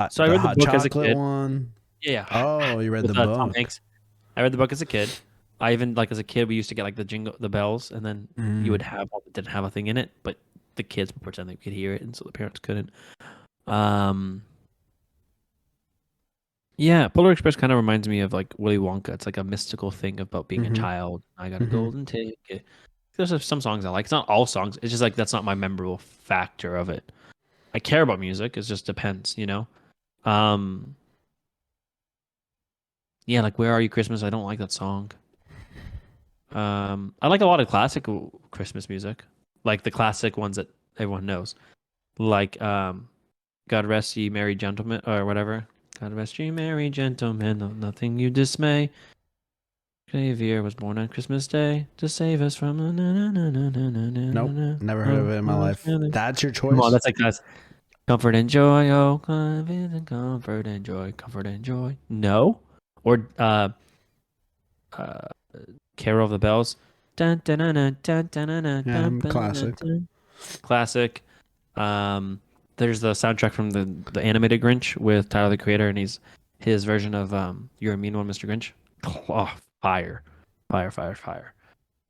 So I read the
hot
book as a
chocolate
kid.
one.
Yeah.
Oh, you read
With,
the
Tom
book.
Hanks. I read the book as a kid. I even like as a kid we used to get like the bells, and then you would have one that didn't have a thing in it, but the kids would pretend they could hear it, and so the parents couldn't. Yeah, Polar Express kind of reminds me of like Willy Wonka. It's like a mystical thing about being a child. I got a golden ticket. There's some songs I like. It's not all songs. It's just like that's not my memorable factor of it. I care about music. It just depends, you know. Yeah, like Where Are You Christmas? I don't like that song. I like a lot of classical Christmas music, like the classic ones that everyone knows, like God Rest Ye Merry Gentlemen or whatever. God rest ye merry gentlemen, of nothing you dismay. Xavier was born on Christmas Day to save us from.
Nope, never heard of it in my life. That's your
Come on,
choice.
that's like that's comfort and joy, oh, comfort and joy, comfort and joy. No, or uh, Carol of the Bells. Dun, dun, dun, dun, dun, dun, dun, dun,
Yeah,
dun,
classic.
dun. Classic. There's the soundtrack from the animated Grinch with Tyler the Creator, and his version of "You're a Mean One, Mr. Grinch." Oh, fire, fire, fire, fire.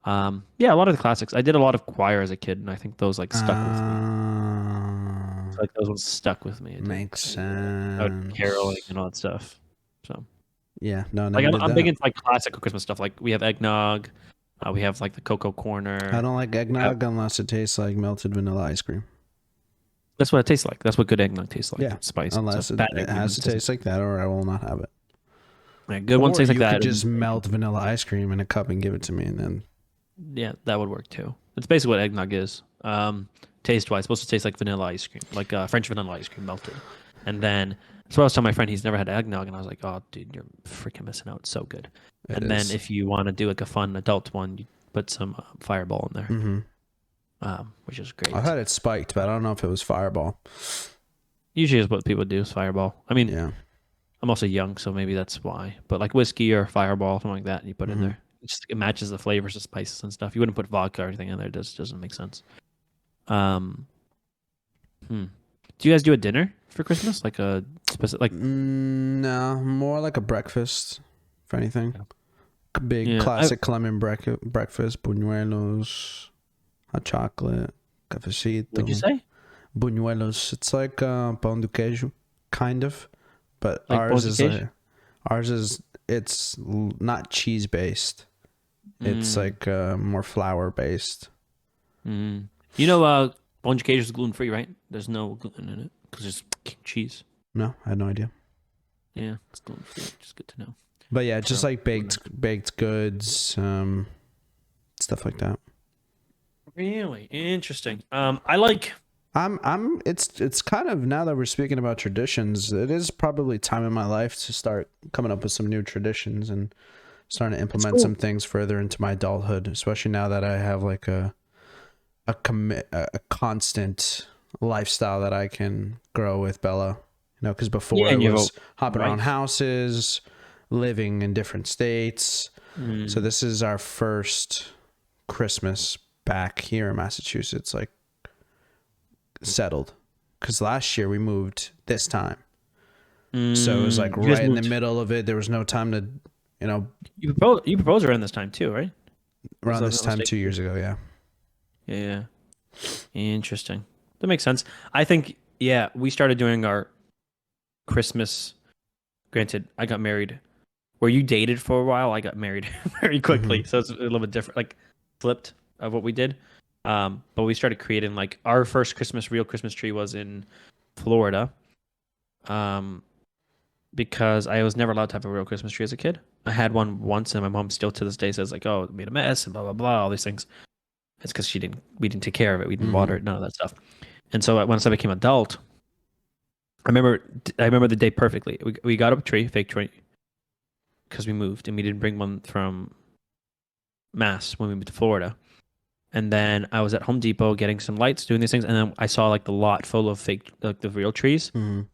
Yeah, a lot of the classics. I did a lot of choir as a kid, and I think those like stuck with me. So, like those ones stuck with me.
Makes
I would caroling
sense.
and all that stuff. So
Yeah, no,
like
never did
I'm big
that.
into like classical Christmas stuff. Like we have eggnog, we have like the cocoa corner.
I don't like eggnog unless it tastes like melted vanilla ice cream.
That's what it tastes like. That's what good eggnog tastes like.
Yeah,
Spicy.
unless
So
it,
bad
it
eggnog
has to
doesn't
taste like that, or I will not have it.
Yeah, good one
Or
tastes like
you
that.
could just
and-
melt vanilla ice cream in a cup and give it to me, and then
Yeah, that would work too. It's basically what eggnog is. Taste wise, supposed to taste like vanilla ice cream, like French vanilla ice cream melted. And then so I was telling my friend he's never had eggnog, and I was like, "Oh, dude, you're freaking missing out. It's so good."
it
And
is.
then if you want to do like a fun adult one, you put some Fireball in there, which is great.
I've had it spiked, but I don't know if it was Fireball.
Usually is what people do is Fireball. I mean,
Yeah,
I'm also young, so maybe that's why. But like whiskey or Fireball, something like that, you put in there. It matches the flavors, the spices and stuff. You wouldn't put vodka or anything in there. It doesn't make sense. Do you guys do a dinner for Christmas? Like a specific, like
no, more like a breakfast, if anything. Big
Yeah,
classic Colombian breakfast: buñuelos, hot chocolate, cafecito.
what'd you say?
Buñuelos. It's like pão de queijo, kind of, but
Like
ours
pão
is
de queijo?
it's not cheese based. It's like more flour based.
You know, pão de queijo is gluten free, right? There's no gluten in it because it's cheese.
No, I had no idea.
Yeah, it's gluten free. Just good to know.
But yeah, just
So,
like baked goods, stuff like that.
Really interesting. I like.
It's kind of, now that we're speaking about traditions, it is probably time in my life to start coming up with some new traditions and starting to implement
cool.
some things further into my adulthood, especially now that I have like a constant lifestyle that I can grow with Bella. You know, because before
Yeah, and
it
you have
was
a
hopping around
wife.
houses, living in different states.
Mm.
So this is our first Christmas back here in Massachusetts, like settled. Because last year we moved this time. So it was like
You guys
right in the
moved-
middle of it. There was no time to, you know,
You proposed around this time too, right?
around
that
this
not
time
mistaken?
2 years ago. Yeah.
Yeah. Interesting. That makes sense. I think, yeah, we started doing our Christmas. Granted, I got married where you dated for a while. I got married very quickly. So it's a little bit different, like flipped of what we did. But we started creating like our first real Christmas tree was in Florida. Because I was never allowed to have a real Christmas tree as a kid. I had one once, and my mom still to this day says like, "Oh, it made a mess," and blah blah blah, all these things. It's because we didn't take care of it. We didn't water it, none of that stuff. And so once I became adult, I remember the day perfectly. We got a tree, fake tree, because we moved and we didn't bring one from Mass when we moved to Florida. And then I was at Home Depot getting some lights, doing these things, and then I saw like the lot full of fake, like the real trees, and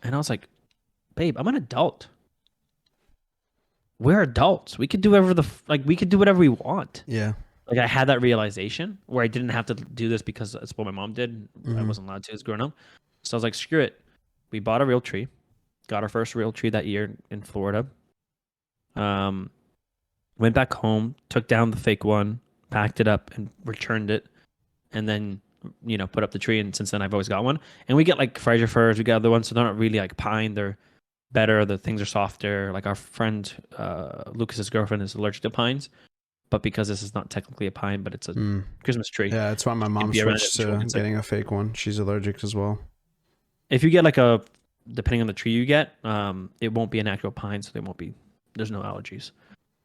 I was like, "Babe, I'm an adult. We're adults. We could do whatever we could do whatever we want."
Yeah.
Like I had that realization where I didn't have to do this because that's what my mom did. I wasn't allowed to as growing up. So I was like, screw it. We bought a real tree, got our first real tree that year in Florida. Went back home, took down the fake one, packed it up and returned it. And then, put up the tree. And since then I've always got one. And we get like Fraser firs, we got other ones. So they're not really like pine. They're better. The things are softer. Like our friend, Lucas's girlfriend is allergic to pines. But because this is not technically a pine, but it's a Christmas tree.
Yeah, that's why my mom
be around
switched
it,
to
it's like-
getting a fake one. She's allergic as well.
If you get depending on the tree you get, it won't be an actual pine, so there's no allergies.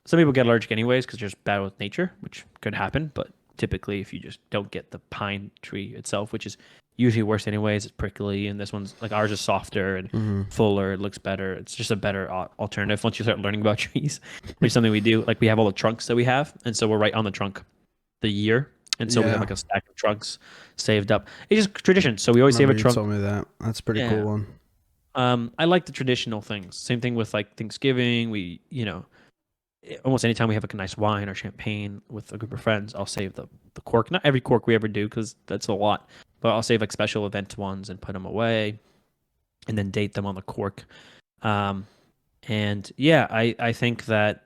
Some people get allergic anyways because they're just bad with nature, which could happen. But typically, if you just don't get the pine tree itself, which is usually worse anyways. It's prickly, and this one's like ours is softer and
Mm-hmm.
fuller. It looks better. It's just a better alternative once you start learning about trees, which is something we do. Like we have all the trunks that we have, and so we're right on the trunk the year. And so we have
Yeah.
like a stack of trunks saved up. It's just tradition. So we always save
Remember
a
you
trunk.
told me that. That's a pretty
Yeah.
cool one.
I like the traditional things. Same thing with like Thanksgiving. We, almost anytime we have like a nice wine or champagne with a group of friends, I'll save the cork. Not every cork we ever do because that's a lot, but I'll save like special event ones and put them away, and then date them on the cork. And yeah, I think that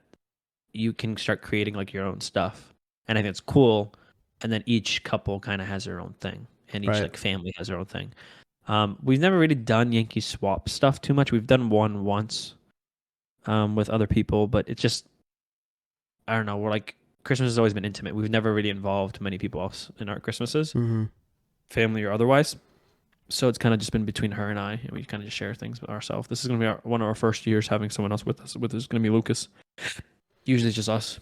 you can start creating like your own stuff, and I think it's cool. And then each couple kind of has their own thing, and each
Right.
like family has their own thing. We've never really done Yankee swap stuff too much. We've done one once, with other people, but it's just, I don't know. We're like, Christmas has always been intimate. We've never really involved many people else in our Christmases,
Mm-hmm.
family or otherwise. So it's kind of just been between her and I, and we kind of just share things with ourselves. This is going to be one of our first years having someone else with us. With us is going to be Lucas. Usually it's just us.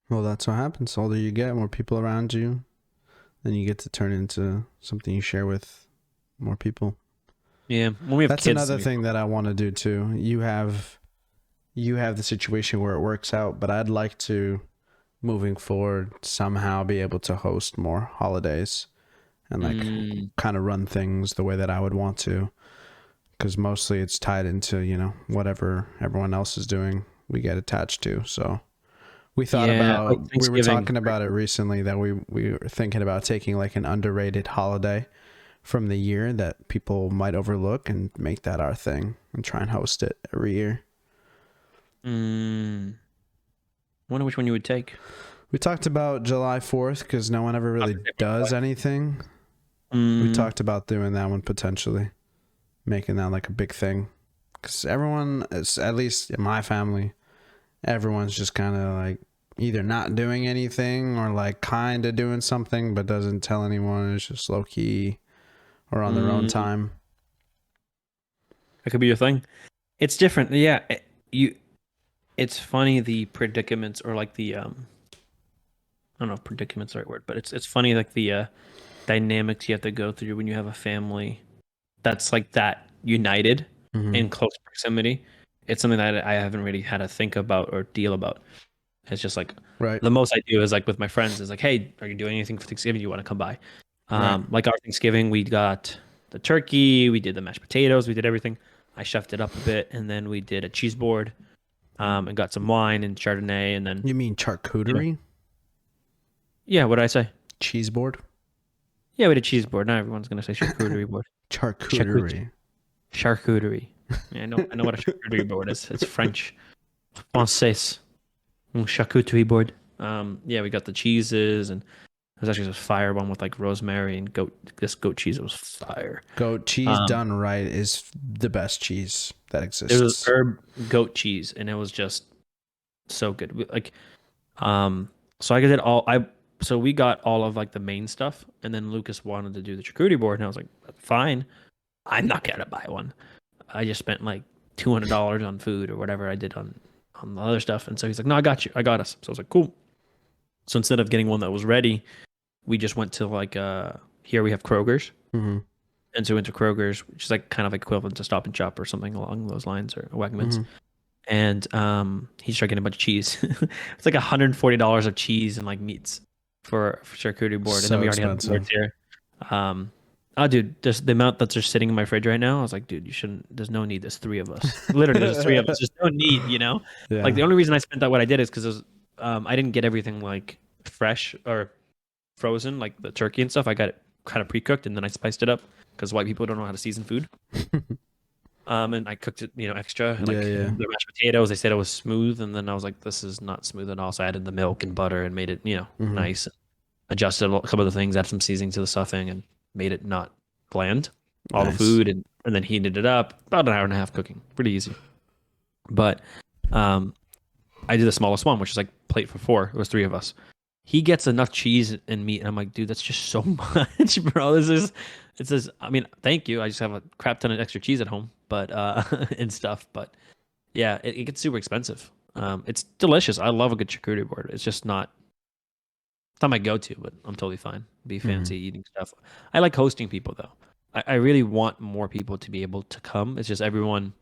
Well, that's what happens. The older you get, more people around you, then you get to turn into something you share with more people.
Yeah, when we have
That's
kids,
another thing that I want to do too. You have the situation where it works out, but I'd like to, moving forward, somehow be able to host more holidays and like kind of run things the way that I would want to, because mostly it's tied into, whatever everyone else is doing, we get attached to. So we thought
Yeah, like
about, we were
Thanksgiving.
talking about it recently, that we were thinking about taking like an underrated holiday from the year that people might overlook and make that our thing and try and host it every year.
Wonder which one you would take.
We talked about July 4th because no one ever really does anything. We talked about doing that one potentially, making that like a big thing, because everyone is, at least in my family, everyone's just kind of like either not doing anything or like kind of doing something but doesn't tell anyone. It's just low key or on their own time.
That could be your thing. It's different. Yeah, it's funny, the predicaments, or like the I don't know if predicament's the right word, but it's funny, like the dynamics you have to go through when you have a family that's like that united in close proximity. It's something that I haven't really had to think about or deal about. It's just like,
Right.
the most I do is like with my friends is like, hey, are you doing anything for Thanksgiving? You want to come by?
Right.
Like our Thanksgiving, we got the turkey, we did the mashed potatoes, we did everything. I chefed it up a bit, and then we did a cheese board, and got some wine and Chardonnay, and then
You mean charcuterie?
yeah, what did I say?
Cheese board?
Yeah, we did cheese board. Not everyone's gonna say charcuterie board.
Charcuterie.
Charcuterie. Yeah, I know what a charcuterie board is. It's French. Français. Charcuterie board. Yeah, we got the cheeses, and there's actually this fire one with like rosemary and goat. This goat cheese was fire.
Goat cheese done right is the best cheese that exists.
It was herb goat cheese, and it was just so good. Like, so I did all so we got all of like the main stuff, and then Lucas wanted to do the charcuterie board, and I was like, fine, I'm not gonna buy one. I just spent like $200 on food or whatever I did on the other stuff, and so he's like, no, I got us. So I was like, cool. So instead of getting one that was ready, we just went to like here we have Kroger's.
Mm-hmm.
And so we went to Kroger's, which is like kind of equivalent to Stop and Shop or something along those lines, or Wegmans. And he started getting a bunch of cheese. It's like $140 of cheese and like meats for charcuterie board. And
So
then we already have the boards here. Oh, dude, just the amount that's just sitting in my fridge right now, I was like, dude, you shouldn't. There's no need. There's three of us. Literally, there's three of us. There's no need,
Yeah.
Like the only reason I spent that what I did is because I didn't get everything like fresh or frozen, like the turkey and stuff. I got it kind of pre-cooked, and then I spiced it up because white people don't know how to season food. And I cooked it, extra. Like the mashed potatoes, they said it was smooth, and then I was like, this is not smooth at all. So I added the milk and butter and made it, nice. Adjusted a couple of the things, added some seasoning to the stuffing, and made it not bland. All the food, and then heated it up. About an hour and a half cooking, pretty easy. But I did the smallest one, which is like plate for four. It was three of us. He gets enough cheese and meat, and I'm like, dude, that's just so much, bro. It says, I mean, thank you. I just have a crap ton of extra cheese at home, but and stuff. But yeah, it gets super expensive. It's delicious. I love a good charcuterie board. It's just not not my go-to, but I'm totally fine. Be fancy eating stuff. I like hosting people though. I really want more people to be able to come. It's just everyone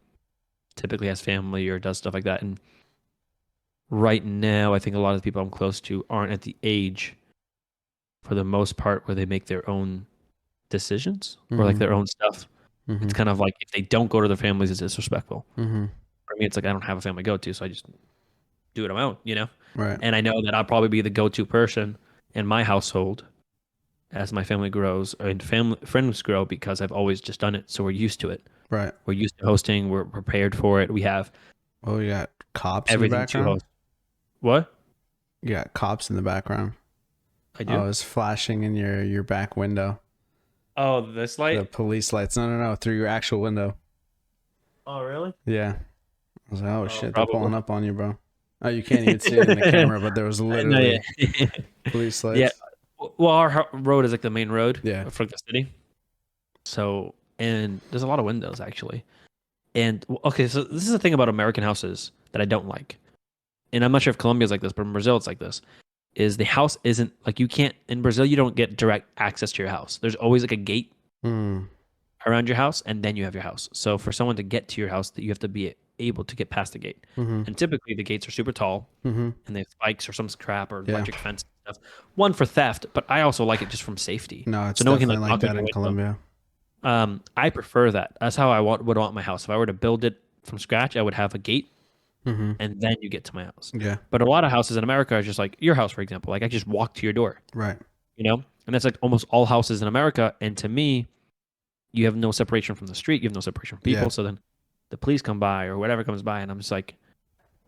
typically has family or does stuff like that. And right now, I think a lot of the people I'm close to aren't at the age, for the most part, where they make their own decisions or like their own stuff. It's kind of like if they don't go to their families, it's disrespectful. For me, it's like I don't have a family to go to, so I just do it on my own, you know?
Right.
And I know that I'll probably be the go-to person in my household as my family grows and friends grow because I've always just done it. So we're used to it.
Right.
We're used to hosting. We're prepared for it. We have
Oh, you got cops in the
everything to
background?
host. What?
You got cops in the background.
I do?
Oh, it's flashing in your back window.
Oh, this light?
The police lights. No, through your actual window.
Oh, really?
Yeah. I was like, oh, shit,
probably.
they're pulling up on you, bro. Oh, you can't even see it in the camera, but there was literally police lights.
Yeah. Well, our road is like the main road
Yeah.
for the city. So, and there's a lot of windows actually. And okay, so this is the thing about American houses that I don't like. And I'm not sure if Colombia's like this, but in Brazil it's like this. Is the house isn't like you can't in Brazil you don't get direct access to your house. There's always like a gate around your house, and then you have your house. So for someone to get to your house, that you have to be able to get past the gate. And typically the gates are super tall, and they have spikes or some crap or electric fence and stuff. One for theft, but I also like it just from safety.
No, it's
so no one can
definitely like
knock
that
on your
in
window.
Colombia.
I prefer that. That's how I would want my house. If I were to build it from scratch, I would have a gate, and then you get to my house.
Yeah.
But a lot of houses in America are just like your house, for example. Like I just walk to your door,
Right.
you know? And that's like almost all houses in America. And to me, you have no separation from the street. You have no separation from people.
Yeah.
So then the police come by or whatever comes by, and I'm just like,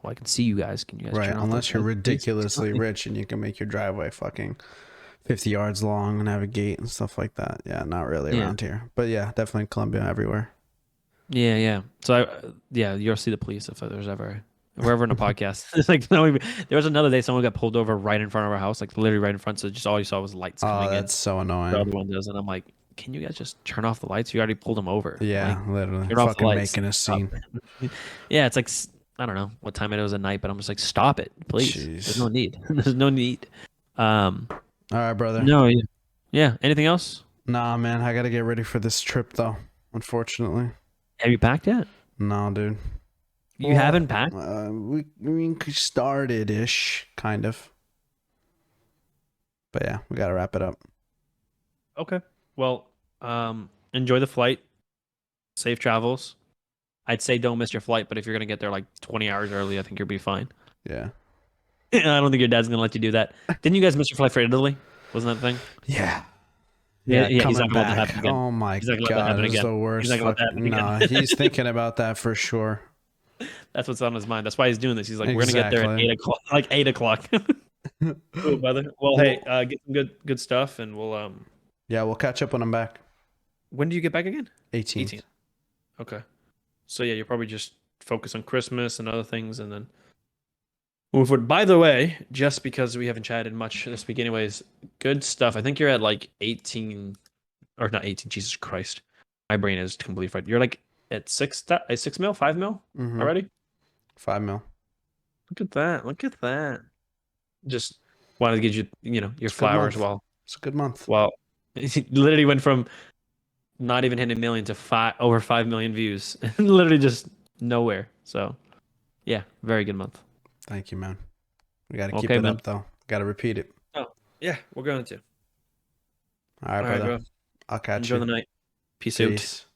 well, I can see you guys. Can you guys
Right.
turn off
Unless
the
you're
lights, please?
ridiculously rich and you can make your driveway fucking 50 yards long and have a gate and stuff like that. Yeah, not really
Yeah.
around here. But yeah, definitely in Colombia everywhere.
Yeah. So you'll see the police if there's ever we're ever in a podcast. It's like no, there was another day someone got pulled over right in front of our house, like literally right in front. So just all you saw was lights
Oh,
coming in
that's so
the
annoying.
other windows, and I'm like, can you guys just turn off the lights? You already pulled them over.
Yeah,
Like,
literally.
turn off the
Fucking
lights.
making a scene.
Yeah, it's like I don't know what time it was at night, but I'm just like, stop it, please.
Jeez.
There's no need. There's no need.
All right, brother.
No. Yeah. Anything else?
Nah, man, I gotta get ready for this trip though. Unfortunately.
Have you packed yet?
No, dude.
You haven't packed?
We started ish, kind of. But yeah, we gotta wrap it up.
Okay. Well, enjoy the flight. Safe travels. I'd say don't miss your flight, but if you're gonna get there like 20 hours early, I think you'll be fine.
Yeah.
I don't think your dad's gonna let you do that. Didn't you guys miss your flight for Italy? Wasn't that the thing?
Yeah.
Yeah, he's
coming
not gonna let that
back.
happen again.
Oh my
He's not gonna let that
god,
happen
it's
again.
the worst.
He's not gonna let that happen
Nah,
again.
he's thinking about that for sure.
That's what's on his mind. That's why he's doing this. He's like, we're gonna get there at
Exactly.
8 o'clock. Like 8 o'clock. Cool, brother. Well, hey, get some good stuff, and we'll
Yeah, we'll catch up when I'm back.
When do you get back again?
18th.
18th. Okay. So yeah, you'll probably just focus on Christmas and other things, and then move forward. By the way, just because we haven't chatted much this week, anyways, good stuff. I think you're at like 18, or not 18. Jesus Christ, my brain is completely fried. You're like at 6 mil, 5 mil already.
5 mil.
Look at that. Look at that. Just wanted to get you, your
It's a good
flowers
month.
while
It's a good month.
it literally went from not even hitting a million to over 5 million views. Literally just nowhere. So yeah, very good month.
Thank you, man. We got to keep
Okay,
it
man.
up, though. Got to repeat it.
Oh, yeah, we're going to.
All right,
All right,
brother.
bro.
I'll catch
Enjoy
you.
the night. Peace out.
Peace.